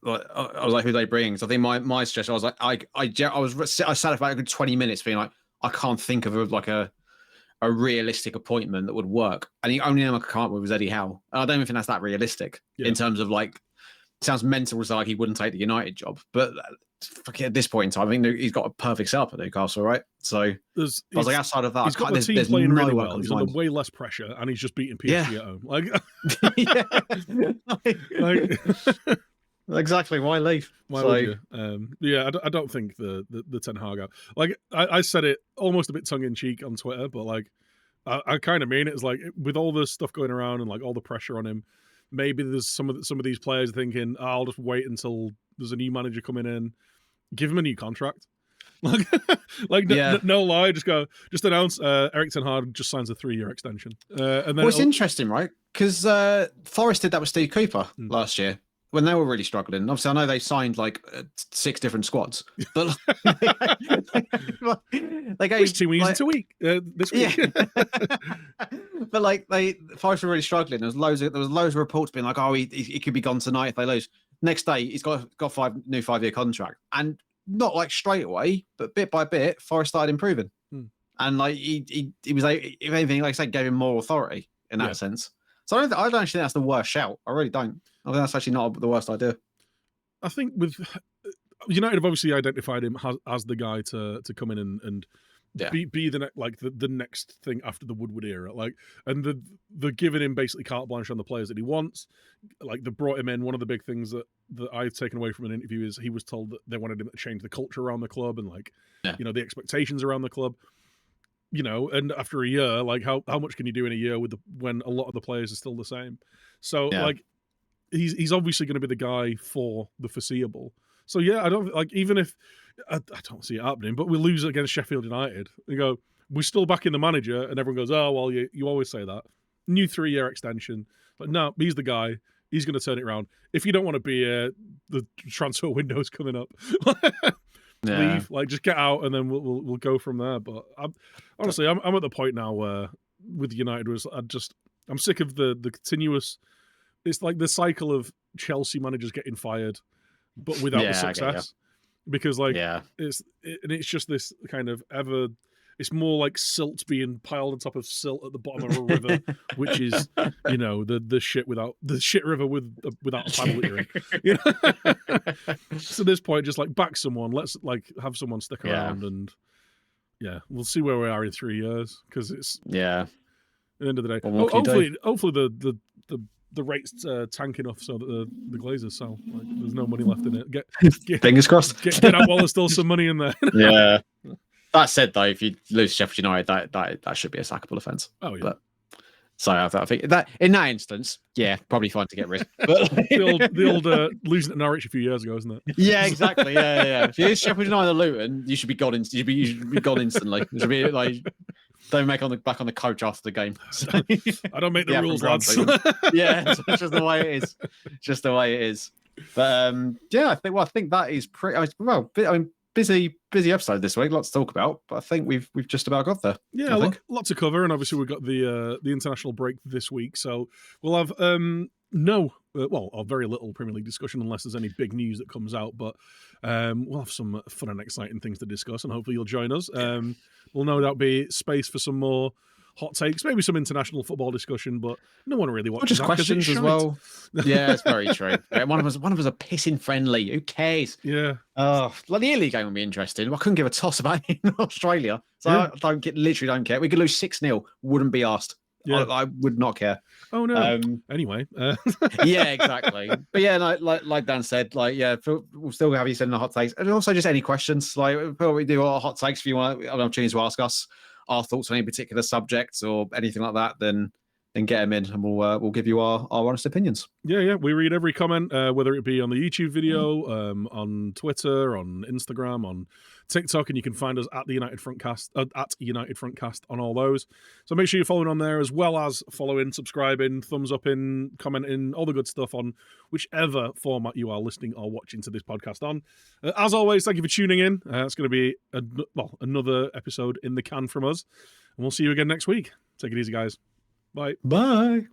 like, I was like, who are they bringing? So I think my suggestion, I was like, I sat for like 20 minutes being like, I can't think of a realistic appointment that would work. And the only name I could come up with was Eddie Howe. And I don't even think that's that realistic in terms of like, it sounds mental as like he wouldn't take the United job, but at this point in time, I think he's got a perfect setup at Newcastle, right? So I was like, outside of that, he's got the team playing really well. He's under way less pressure, and he's just beating PSG at home. Like, exactly. Why leave? Why would you? I don't think the Ten Hag out. Like I said it almost a bit tongue in cheek on Twitter, but like I kind of mean it. It's like with all the stuff going around and like all the pressure on him. Maybe there's some of these players thinking, I'll just wait until there's a new manager coming in, give him a new contract. No lie, just announce Erik ten Hag just signs a 3-year extension. And then it's interesting, right? Because Forest did that with Steve Cooper last year when they were really struggling. Obviously, I know they signed like 6 different squads, but which team we using this week? But like Forest were really struggling. There was loads of reports being like, oh, he could be gone tonight if they lose. Next day, he's got a new 5-year contract, and not like straight away, but bit by bit, Forest started improving, and like he was like, if anything, like I said, gave him more authority in that sense. So I don't actually think that's the worst shout. I really don't. I think that's actually not the worst idea. I think with United have obviously identified him as the guy to come in and be the next thing after the Woodward era. Like, and they're giving him basically carte blanche on the players that he wants. Like, they brought him in. One of the big things that I've taken away from an interview is he was told that they wanted him to change the culture around the club and the expectations around the club. And after a year, like how much can you do in a year when a lot of the players are still the same? So like he's obviously going to be the guy for the foreseeable. So I don't like, even if I don't see it happening, but we lose against Sheffield United, you go, we're still backing the manager, and everyone goes, oh well, you always say that. New 3-year extension, but no, he's the guy. He's going to turn it around. If you don't want to be the transfer window's coming up. Leave, like just get out, and then we'll go from there. But I'm at the point now where with United I'm sick of the continuous it's like the cycle of Chelsea managers getting fired, but without the success. Because it's just this kind of it's more like silt being piled on top of silt at the bottom of a river, which is, the shit river without a paddle that you're in. You know? So at this point, just like back someone, let's like have someone stick around, and we'll see where we are in 3 years, because it's at the end of the day. Hopefully the rates tank enough so that the Glazers sell. Like, there's no money left in it. Get fingers crossed. Get out while there's still some money in there. Yeah. That said, though, if you lose Sheffield United, that should be a sackable offence. Oh yeah. But, so I think that in that instance, probably fine to get rid. But the old losing to Norwich a few years ago, isn't it? Yeah, exactly. Yeah. If you lose Sheffield United or Luton, you should be gone. You should be gone instantly. You should be like. Don't make back on the coach after the game. I don't make the rules, lads. It's just the way it is. Just the way it is. But I think that is pretty. Busy episode this week. Lots to talk about, but I think we've just about got there. Yeah, lot to cover, and obviously we've got the international break this week, so we'll have or very little Premier League discussion unless there's any big news that comes out. But we'll have some fun and exciting things to discuss, and hopefully you'll join us. We'll no doubt be space for some more hot takes, maybe some international football discussion, but no one really watches just questions as well. Yeah, it's very true. One of us are pissing friendly. Who cares? Yeah. Oh, like the yearly game would be interesting. I couldn't give a toss about it in Australia, so I literally don't care. We could lose 6-0, wouldn't be asked. Yeah. I would not care. Oh no. Anyway. Yeah, exactly. But like Dan said, we'll still have you sending the hot takes, and also just any questions. Like we do our hot takes. If you want an opportunity to ask us our thoughts on any particular subjects or anything like that, then get them in, and we'll give you our honest opinions. Yeah. We read every comment, whether it be on the YouTube video, on Twitter, on Instagram, on TikTok, and you can find us at the United Frontcast, at United Frontcast on all those. So make sure you're following on there, as well as following, subscribing, thumbs up in, commenting, all the good stuff on whichever format you are listening or watching to this podcast on. As always, thank you for tuning in. It's going to be another episode in the can from us, and we'll see you again next week. Take it easy, guys. Bye. Bye.